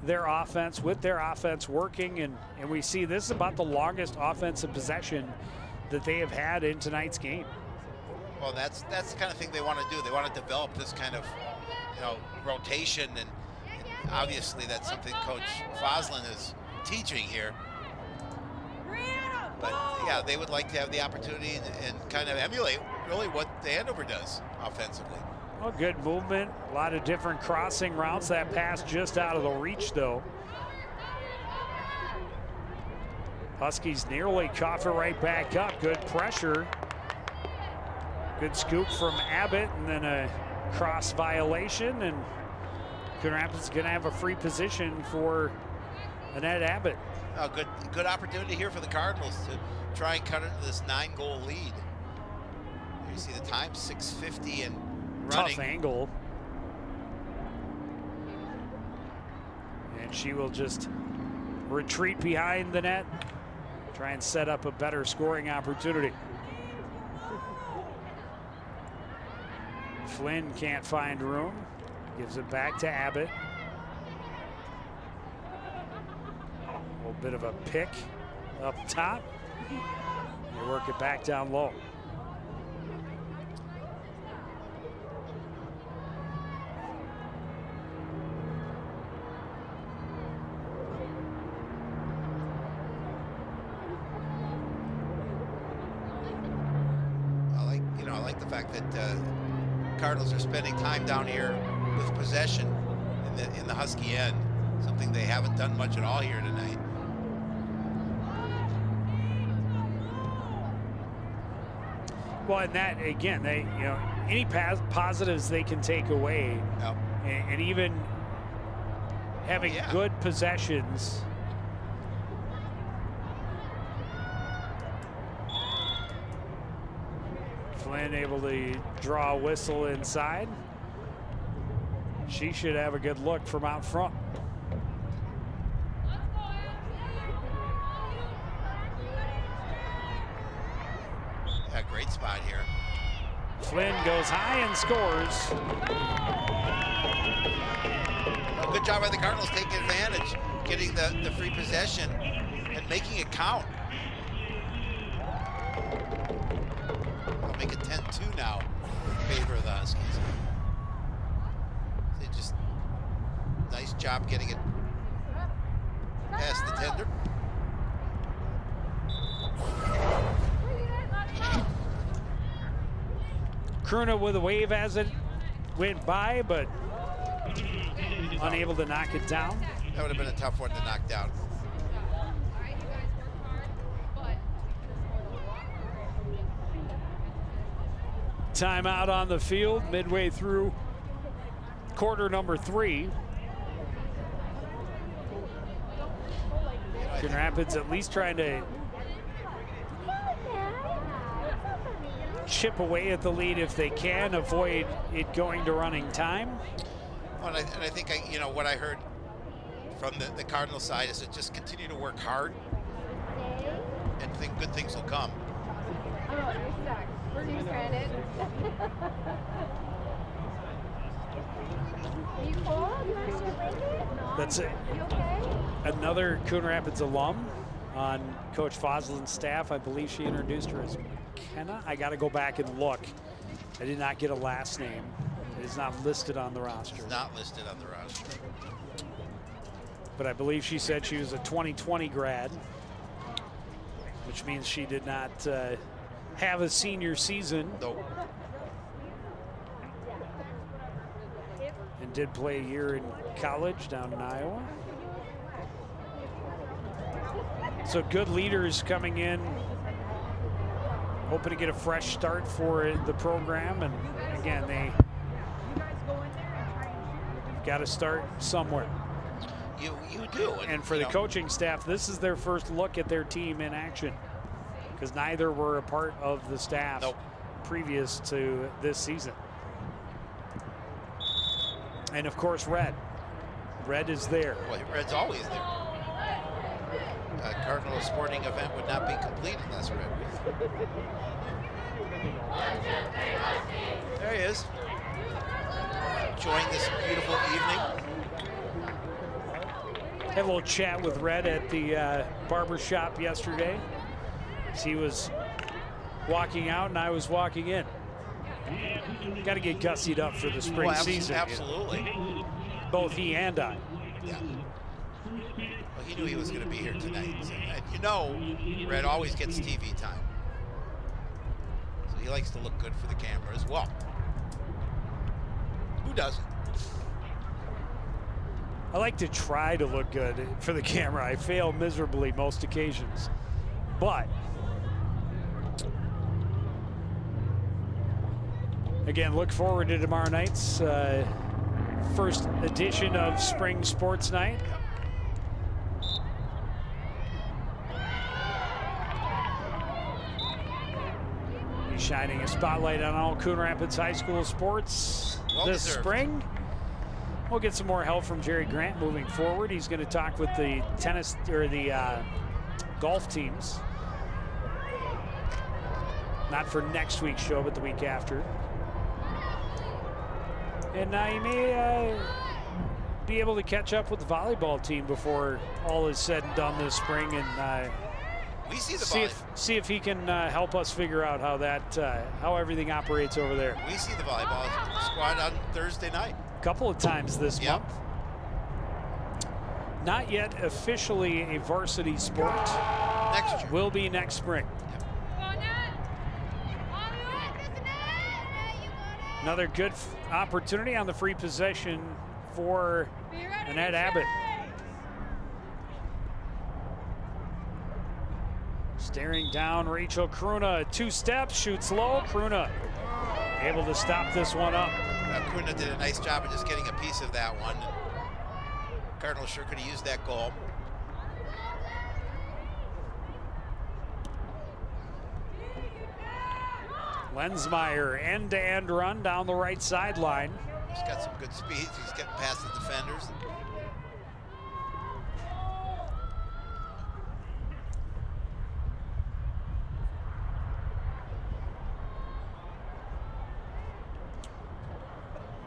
their offense, with their offense working, and we see this is about the longest offensive possession that they have had in tonight's game. Well, that's the kind of thing they want to do. They want to develop this kind of, rotation, and obviously that's something Coach Foslin is teaching here. But yeah, they would like to have the opportunity and kind of emulate really what the Andover does offensively. Well, good movement, a lot of different crossing routes. That pass just out of the reach though. Huskies nearly cough it right back up. Good pressure. Good scoop from Abbott, and then a cross violation, and Coon Rapids is going to have a free position for Annette Abbott. Oh, good opportunity here for the Cardinals to try and cut into this 9-goal lead. You see the time, 6:50 and running. Tough angle. And she will just retreat behind the net, try and set up a better scoring opportunity. Flynn can't find room, gives it back to Abbott. A little bit of a pick up top. They work it back down low. I like the fact that Cardinals are spending time down here with possession in the Husky end, something they haven't done much at all here tonight. Well, and that again, they any positives they can take away, and even having good possessions. Flynn able to draw a whistle inside. She should have a good look from out front. a great spot here. Flynn goes high and scores. Well, good job by the Cardinals taking advantage, getting the free possession and making it count. I'll make it 10-2 now in favor of the Huskies. They just, nice job getting it past the tender. Kruna with a wave as it went by, but unable to knock it down. That would have been a tough one to knock down. Timeout on the field midway through quarter number 3. Grand Rapids at least trying to chip away at the lead if they can, avoid it going to running time. Well, and I think you know what I heard from the Cardinal side is to just continue to work hard and think good things will come. Oh, you're stuck. We're news credit. Are you cold? You want to blanket? No. That's it. You okay? Another Coon Rapids alum on Coach Foslin's staff. I believe she introduced her as McKenna. I got to go back and look. I did not get a last name. It is not listed on the roster. It's not listed on the roster. But I believe she said she was a 2020 grad, which means she did not have a senior season. Nope. And did play a year in college down in Iowa. So good leaders coming in, hoping to get a fresh start for the program. And again, they've got to start somewhere. You do. And for the coaching staff, this is their first look at their team in action, because neither were a part of the staff Nope. previous to this season. And of course, Red is there. Well, Red's always there. A Cardinal sporting event would not be complete unless Red was. There he is. Enjoying this beautiful evening. Had a little chat with Red at the barber shop yesterday as he was walking out and I was walking in. Got to get gussied up for the spring season. Absolutely. Both he and I. Yeah. Well, he knew he was going to be here tonight. So, and you know, Red always gets TV time. So he likes to look good for the camera as well. Who doesn't? I like to try to look good for the camera. I fail miserably most occasions. But again, look forward to tomorrow night's first edition of Spring Sports Night. Be shining a spotlight on all Coon Rapids High School sports this spring. We'll get some more help from Jerry Grant moving forward. He's going to talk with the tennis or the golf teams. Not for next week's show, but the week after. And you may be able to catch up with the volleyball team before all is said and done this spring, and we see the see if he can help us figure out how how everything operates over there. We see the volleyball squad on Thursday night. Couple of times this month. Not yet officially a varsity sport. Next year. Will be next spring. Another good opportunity on the free possession for Annette Abbott. Staring down Rachel Kruna, 2 steps, shoots low. Kruna able to stop this one up. Kruna did a nice job of just getting a piece of that one. Cardinals sure could have used that goal. Lensmeyer, end-to-end run down the right sideline. He's got some good speed. He's getting past the defenders.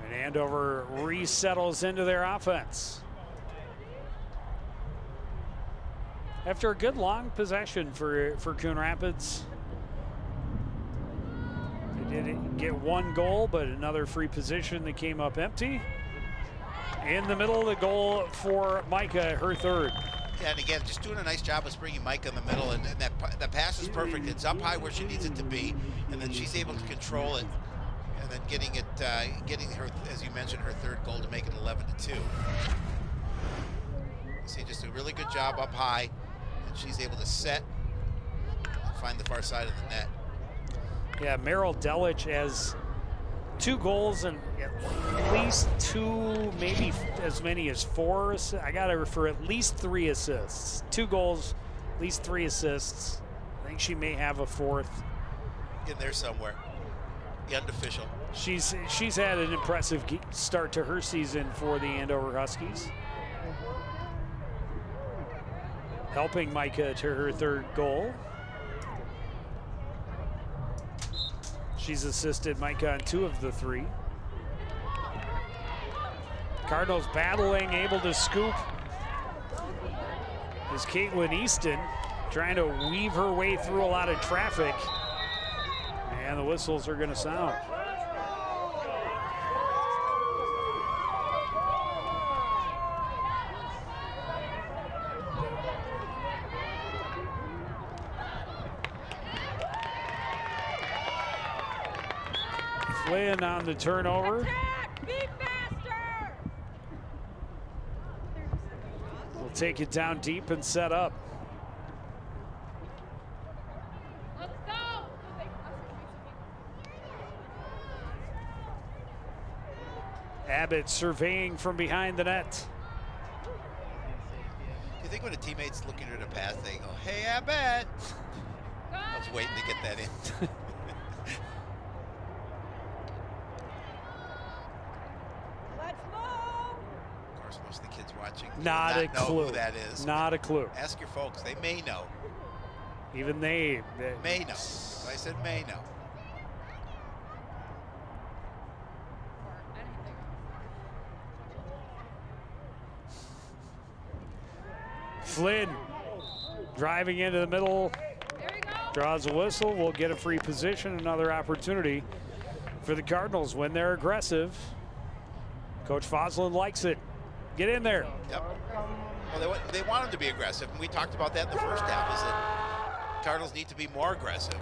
And Andover resettles into their offense. After a good long possession for Coon Rapids. They did get one goal, but another free position that came up empty. In the middle of the goal for Micah, her third. Yeah, and again, just doing a nice job of springing Micah in the middle, and that pass is perfect. It's up high where she needs it to be, and then she's able to control it, and then getting her, as you mentioned, her third goal to make it 11-2. You see, just a really good job up high, and she's able to set and find the far side of the net. Yeah, Merrill Delich has 2 goals and at least 2, maybe as many as 4. I got her for at least 3 assists. 2 goals, at least 3 assists. I think she may have a 4th. In there somewhere. The unofficial. She's had an impressive start to her season for the Andover Huskies. Helping Micah to her 3rd goal. She's assisted Micah on 2 of the 3. Cardinals battling, able to scoop. Is Caitlin Easton trying to weave her way through a lot of traffic. And the whistles are going to sound. Flynn on the turnover. Attack! Be faster! We'll take it down deep and set up. Let's go! Abbott surveying from behind the net. Do you think when a teammate's looking at her to pass, they go, "Hey, Abbott"? I was waiting to get that in. Most of the kids watching Not a know clue. Who that is. Not a clue. Ask your folks. They may know. Even they May know. I said may know. Flynn driving into the middle. There we go. Draws a whistle. We'll get a free position. Another opportunity for the Cardinals when they're aggressive. Coach Foslin likes it. Get in there. Yep. Well, they want them to be aggressive, and we talked about that in the first half, is that Cardinals need to be more aggressive.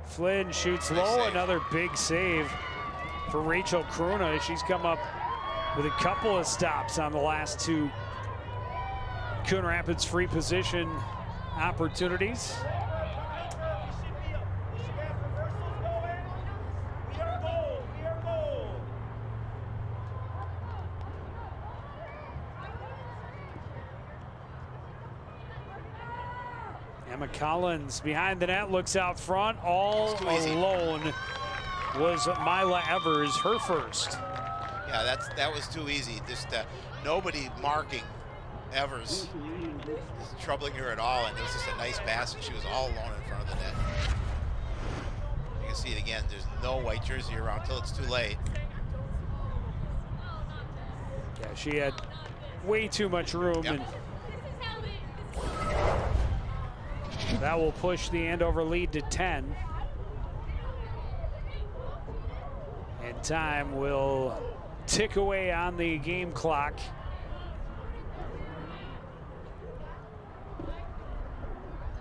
Flynn shoots Nice low. save. Another big save for Rachel Kruna. She's come up with a couple of stops on the last 2 Coon Rapids free position opportunities. Emma Collins behind the net, looks out front, all alone was Mila Evers, her first. Yeah, that was too easy. Just nobody marking Evers, is troubling her at all, and it was just a nice pass, and she was all alone in front of the net. You can see it again. There's no white jersey around until it's too late. Yeah, she had way too much room, Yep. and that will push the Andover lead to 10. And time will tick away on the game clock.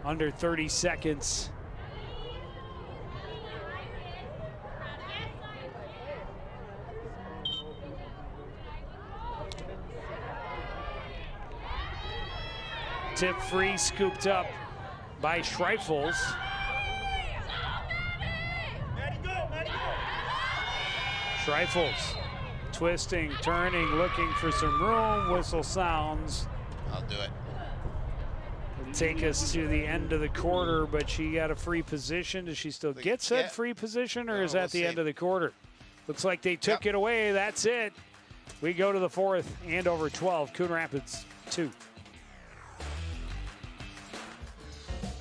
Under 30 seconds. Tip free, scooped up by Schreifels. Schreifels twisting, turning, looking for some room. Whistle sounds. I'll do it. It'll take us to the end of the quarter, but she got a free position. Does she still get said Yeah. free position, or No, is that we'll the see. end of the quarter? Looks like they took it away. That's it. We go to the 4th. Andover 12, Coon Rapids 2.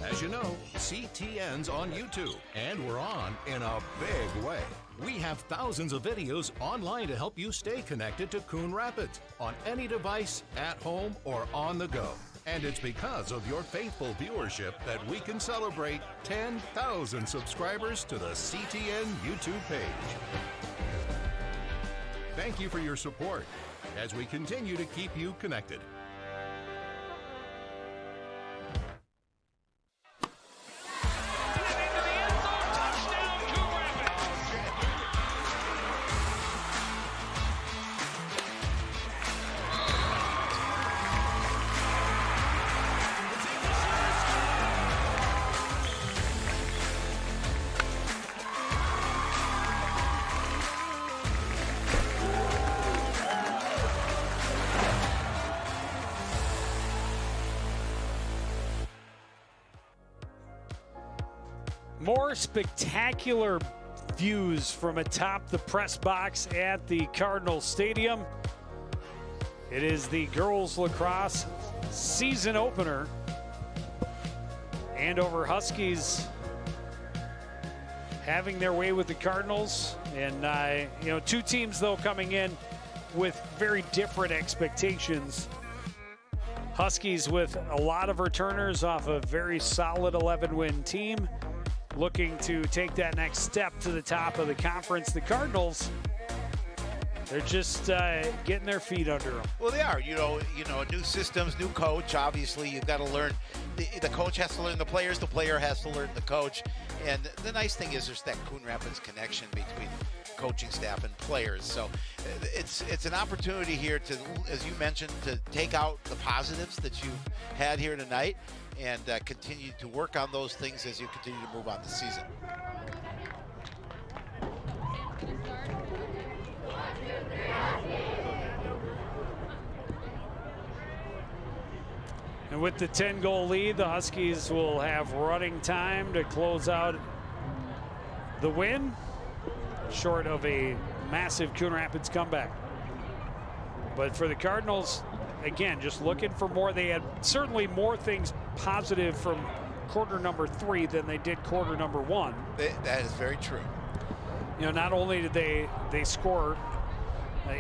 As you know, CTN's on YouTube, and we're on in a big way. We have thousands of videos online to help you stay connected to Coon Rapids on any device, at home, or on the go. And it's because of your faithful viewership that we can celebrate 10,000 subscribers to the CTN YouTube page. Thank you for your support as we continue to keep you connected. More spectacular views from atop the press box at the Cardinal Stadium. It is the girls lacrosse season opener. Andover Huskies having their way with the Cardinals. And, two teams, though, coming in with very different expectations. Huskies with a lot of returners off a very solid 11-win team, looking to take that next step to the top of the conference. The Cardinals, they're just getting their feet under them. Well, they are. New systems, new coach. Obviously, you've got to learn. The coach has to learn the players. The player has to learn the coach. And the nice thing is there's that Coon Rapids connection between coaching staff and players. So it's an opportunity here to, as you mentioned, to take out the positives that you've had here tonight and continue to work on those things as you continue to move on the season. And with the 10-goal lead, the Huskies will have running time to close out the win, short of a massive Coon Rapids comeback. But for the Cardinals, again, just looking for more. They had certainly more things positive from quarter number 3 than they did quarter number 1. That is very true. Not only did they score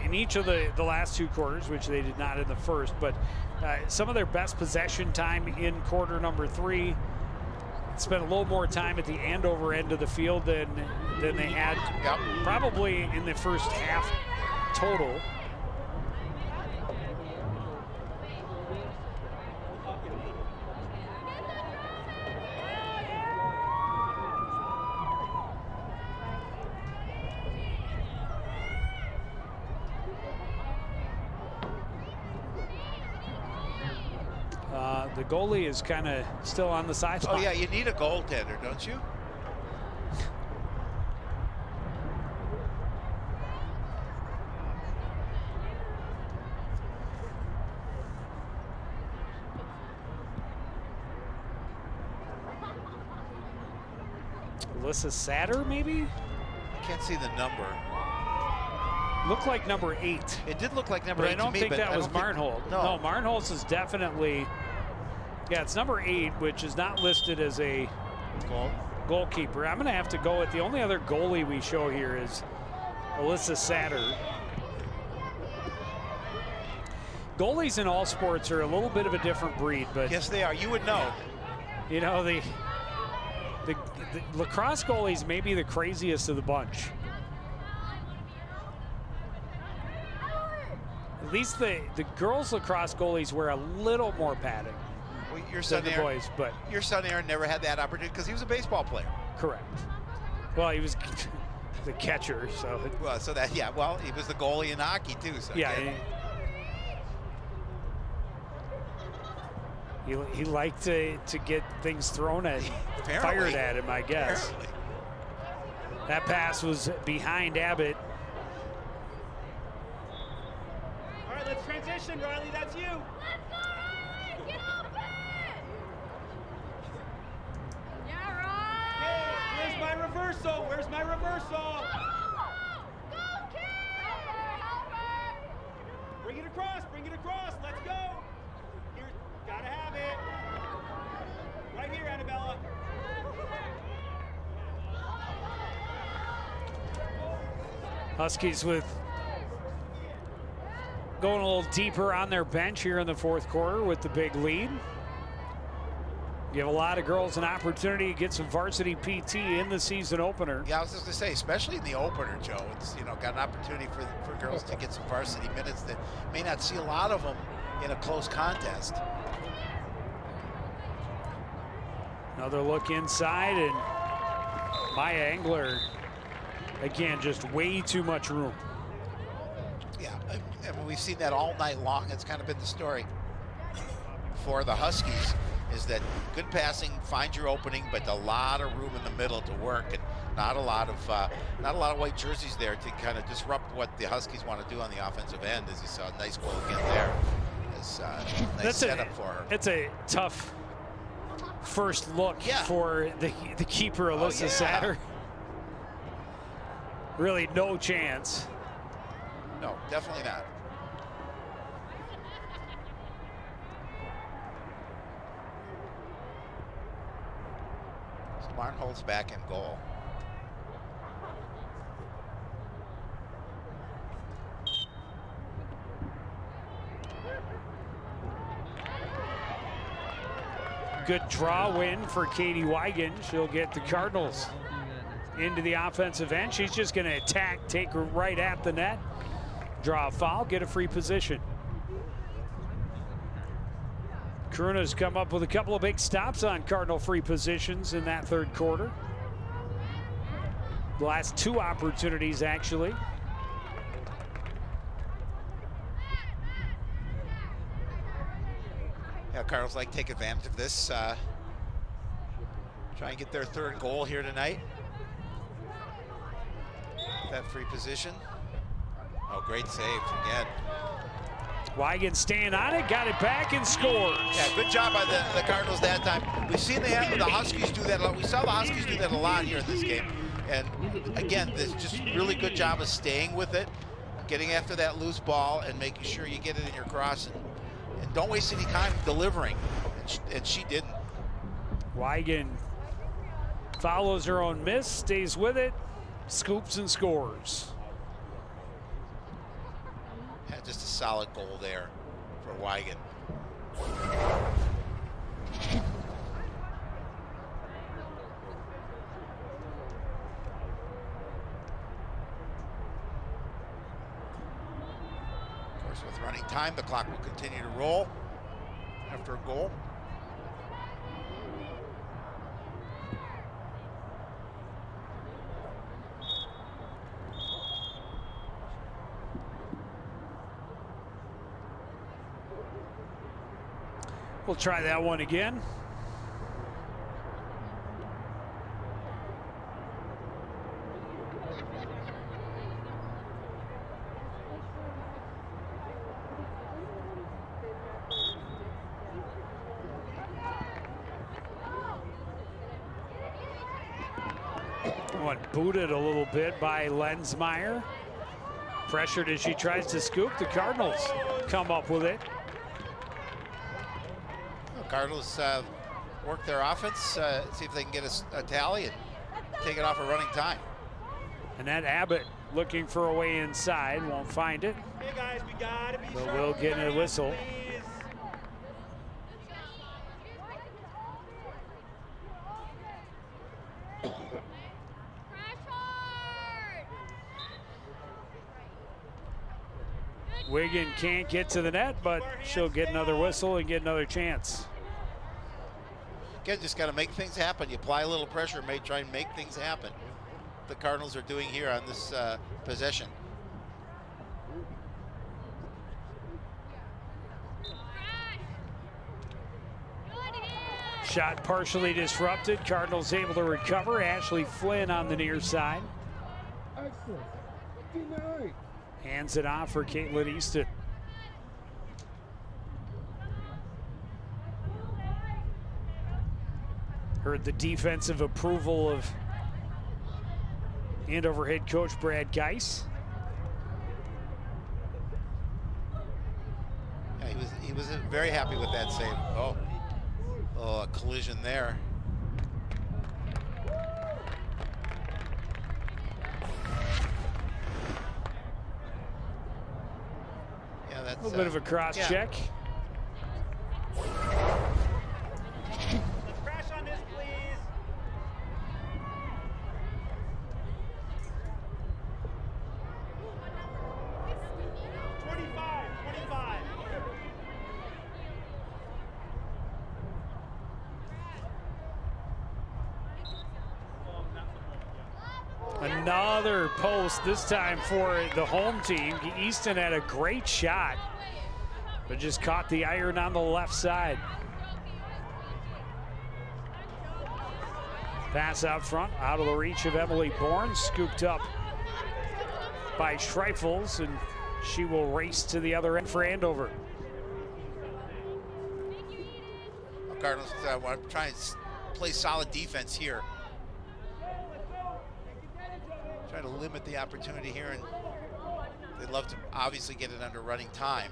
in each of the last 2 quarters, which they did not in the first, but some of their best possession time in quarter number 3. Spent a little more time at the Andover end of the field than they had probably in the first half total. The goalie is kind of still on the sideline. Oh, yeah, you need a goaltender, don't you? Alyssa Satter, maybe? I can't see the number. Looked like number 8. It did look like number 8 I don't to me, think but that I was don't think- Marnholz. No. No, Marnholz is definitely, it's number 8, which is not listed as a goalkeeper. I'm going to have to go with the only other goalie we show here is Alyssa Satter. Goalies in all sports are a little bit of a different breed, but Yes, they are. You would know. The lacrosse goalies may be the craziest of the bunch. At least the girls lacrosse goalies wear a little more padding Well, your than son the Aaron, boys, but your son Aaron never had that opportunity because he was a baseball player. correct. Well, he was the catcher, so Well, so that well, he was the goalie in hockey too. So yeah. He liked to get things thrown at him, Apparently. fired at him, I guess. Apparently. That pass was behind Abbott. All right, let's transition, Riley. That's you. Let's go, Riley! Get open! Yeah, Hey, right! where's my reversal? Where's my reversal? Go, kid! Bring it across. Bring it across. Let's go. Here, gotta have it. Right here, Annabella. Huskies with going a little deeper on their bench here in the fourth quarter with the big lead. Give a lot of girls an opportunity to get some varsity PT in the season opener. Yeah, I was just gonna say, especially in the opener, Joe. It's, you know, got an opportunity for girls to get some varsity minutes that may not see a lot of them in a close contest. Another look inside, and Maya Engler, again, just way too much room. Yeah, and we've seen that all night long. It's kind of been the story for the Huskies, is that good passing finds your opening, but a lot of room in the middle to work, and not a lot of white jerseys there to kind of disrupt what the Huskies want to do on the offensive end. As you saw, a nice goal again there. It's nice setup for her. It's a tough first look for the keeper, Alyssa Satter. Really no chance. No, definitely not. So Martin holds back in goal. Good draw win for Katie Wigan. She'll get the Cardinals into the offensive end. She's just going to attack, take her right at the net, draw a foul, get a free position. Karuna's come up with a couple of big stops on Cardinal free positions in that third quarter. The last two opportunities, actually. Yeah, Cardinals like to take advantage of this. Try and get their third goal here tonight. That free position. Oh, great save again. Wigan staying on it, got it back and scores. Yeah, good job by the Cardinals that time. We've seen the Huskies do that a lot. We saw the Huskies do that a lot here in this game. And again, this just really good job of staying with it, getting after that loose ball and making sure you get it in your cross. And don't waste any time delivering. And she didn't. Wigan follows her own miss, stays with it, scoops and scores. Yeah, just a solid goal there for Wigan. Of course, with running time, the clock will continue to roll after a goal. We'll try that one again. One booted a little bit by Lensmeyer. Pressured as she tries to scoop. The Cardinals come up with it. Cardinals work their offense, see if they can get a tally and take it off a running time. Annette Abbott looking for a way inside, won't find it. Hey guys, we gotta be But we'll get a whistle. please. Wigan can't get to the net, but she'll get another whistle and get another chance. Again, just got to make things happen. You apply a little pressure, may try and make things happen. The Cardinals are doing here on this possession. Shot partially disrupted. Cardinals able to recover. Ashley Flynn on the near side. Excellent. 59. Hands it off for Caitlin Easton. Heard the defensive approval of Andover head coach Brad Geis. Yeah, he was very happy with that save. Oh, Oh, a collision there. Yeah, that's a little bit of a cross check. Let's crash on this, please. Another post, this time for the home team. Easton had a great shot, but just caught the iron on the left side. Pass out front, out of the reach of Emily Bourne, scooped up by Schreifels, and she will race to the other end for Andover. Cardinals want to try and play solid defense here. Try to limit the opportunity here, and they'd love to obviously get it under running time.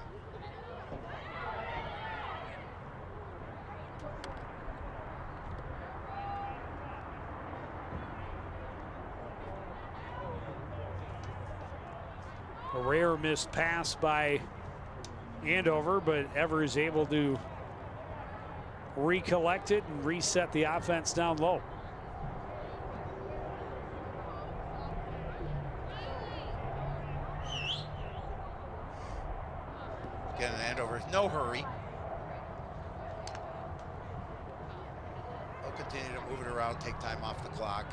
A rare missed pass by Andover, but Evers able to recollect it and reset the offense down low. Again, Andover, no hurry. They'll continue to move it around, take time off the clock.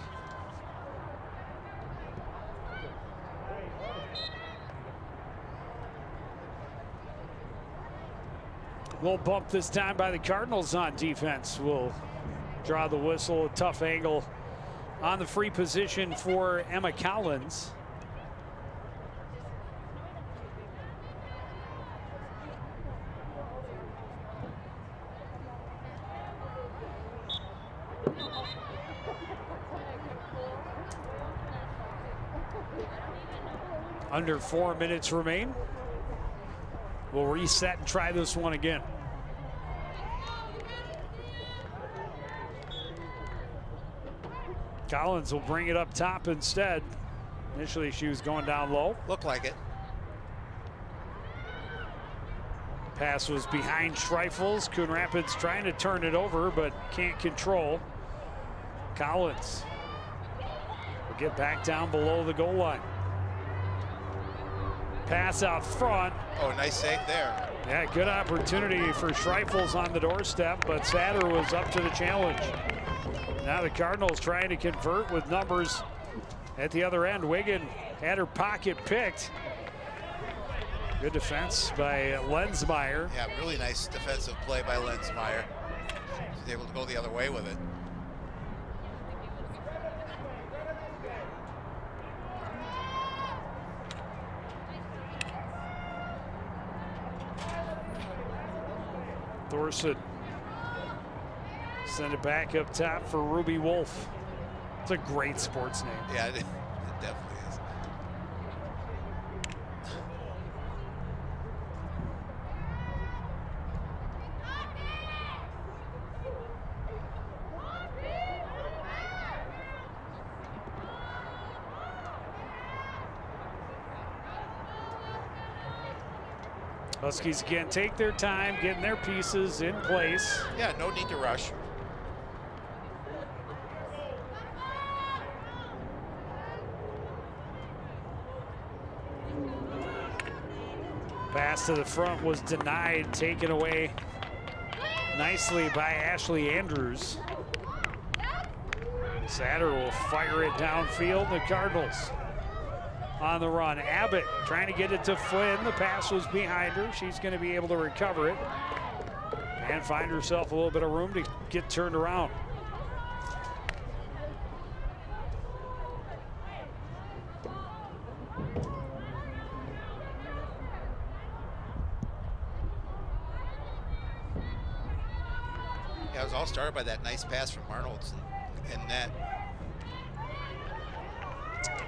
Little bump this time by the Cardinals on defense. Will draw the whistle. A tough angle on the free position for Emma Collins. Under 4 minutes remain. We'll reset and try this one again. Collins will bring it up top instead. Initially, she was going down low. Looked like it. Pass was behind Schreifels. Coon Rapids trying to turn it over, but can't control. Collins will get back down below the goal line. Pass out front. Oh, nice save there. Yeah, good opportunity for Schreifels on the doorstep, but Satter was up to the challenge. Now the Cardinals trying to convert with numbers at the other end. Wigan had her pocket picked. Good defense by Lensmeyer. Yeah, really nice defensive play by Lensmeyer. She's able to go the other way with it. Thorson send it back up top for Ruby Wolf. It's a great sports name. Yeah, it definitely is. Huskies again take their time getting their pieces in place. Yeah, no need to rush. Pass to the front was denied, taken away nicely by Ashley Andrews. Satter will fire it downfield. The Cardinals on the run. Abbott trying to get it to Flynn. The pass was behind her. She's going to be able to recover it and find herself a little bit of room to get turned around. Yeah, it was all started by that nice pass from Arnoldson and net.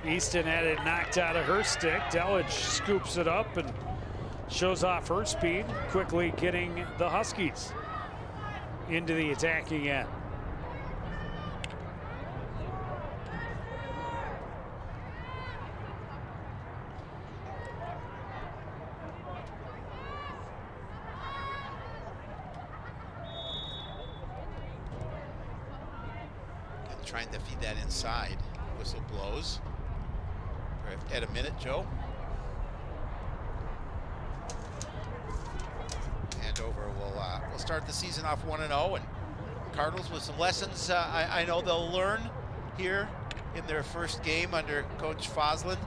Easton had it knocked out of her stick. Delich scoops it up and shows off her speed, quickly getting the Huskies into the attacking end. Trying to feed that inside. Whistle blows. At a minute, Joe. Andover will start the season off 1-0, and Cardinals with some lessons I know they'll learn here in their first game under Coach Foslin.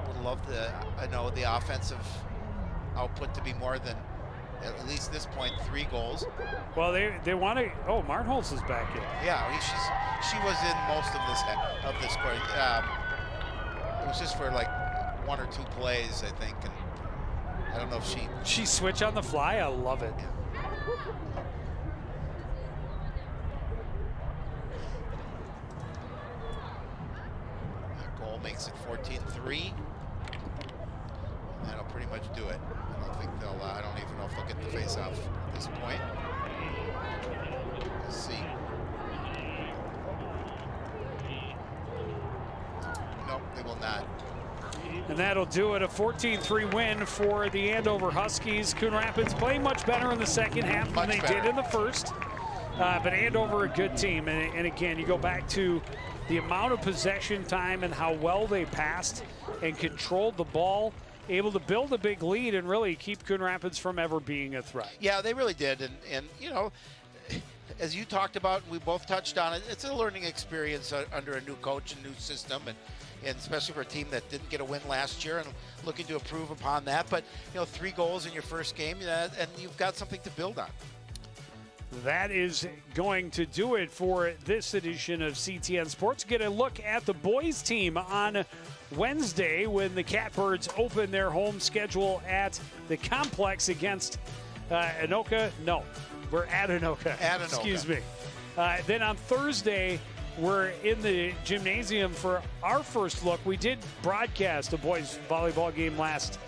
Would love the offensive output to be more than, at least this point, 3 goals. Well, they want to. Oh, Martholz is back in. Yeah, she was in most of this quarter. It was just for like 1 or 2 plays, I think, and I don't know if she switched on the fly. I love it. Yeah. That goal makes it 14-3. That'll pretty much do it. I don't even know if they'll get the face-off at this point. Let's see. Nope, they will not. And that'll do it, a 14-3 win for the Andover Huskies. Coon Rapids playing much better in the second half than they did in the first. But Andover, a good team. And again, you go back to the amount of possession time and how well they passed and controlled the ball, able to build a big lead and really keep Coon Rapids from ever being a threat. Yeah, they really did. And you know, as you talked about, we both touched on it, it's a learning experience under a new coach and new system, and especially for a team that didn't get a win last year and looking to improve upon that. But, you know, 3 goals in your first game, and you've got something to build on. That is going to do it for this edition of CTN Sports. Get a look at the boys team on Wednesday when the Catbirds open their home schedule at the complex against Anoka. No, we're at Anoka. Excuse me. Then on Thursday, we're in the gymnasium for our first look. We did broadcast a boys volleyball game last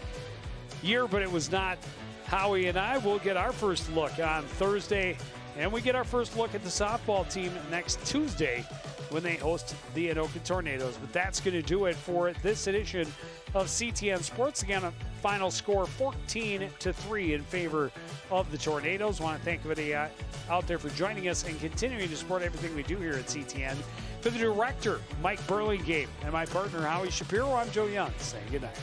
year, but it was not Howie and I. We'll get our first look on Thursday, and we get our first look at the softball team next Tuesday when they host the Anoka Tornadoes. But that's going to do it for this edition of CTN Sports. Again, a final score 14-3 in favor of the Tornadoes. I want to thank everybody out there for joining us and continuing to support everything we do here at CTN. For the director, Mike Burlingame, and my partner, Howie Shapiro, I'm Joe Young, saying good night.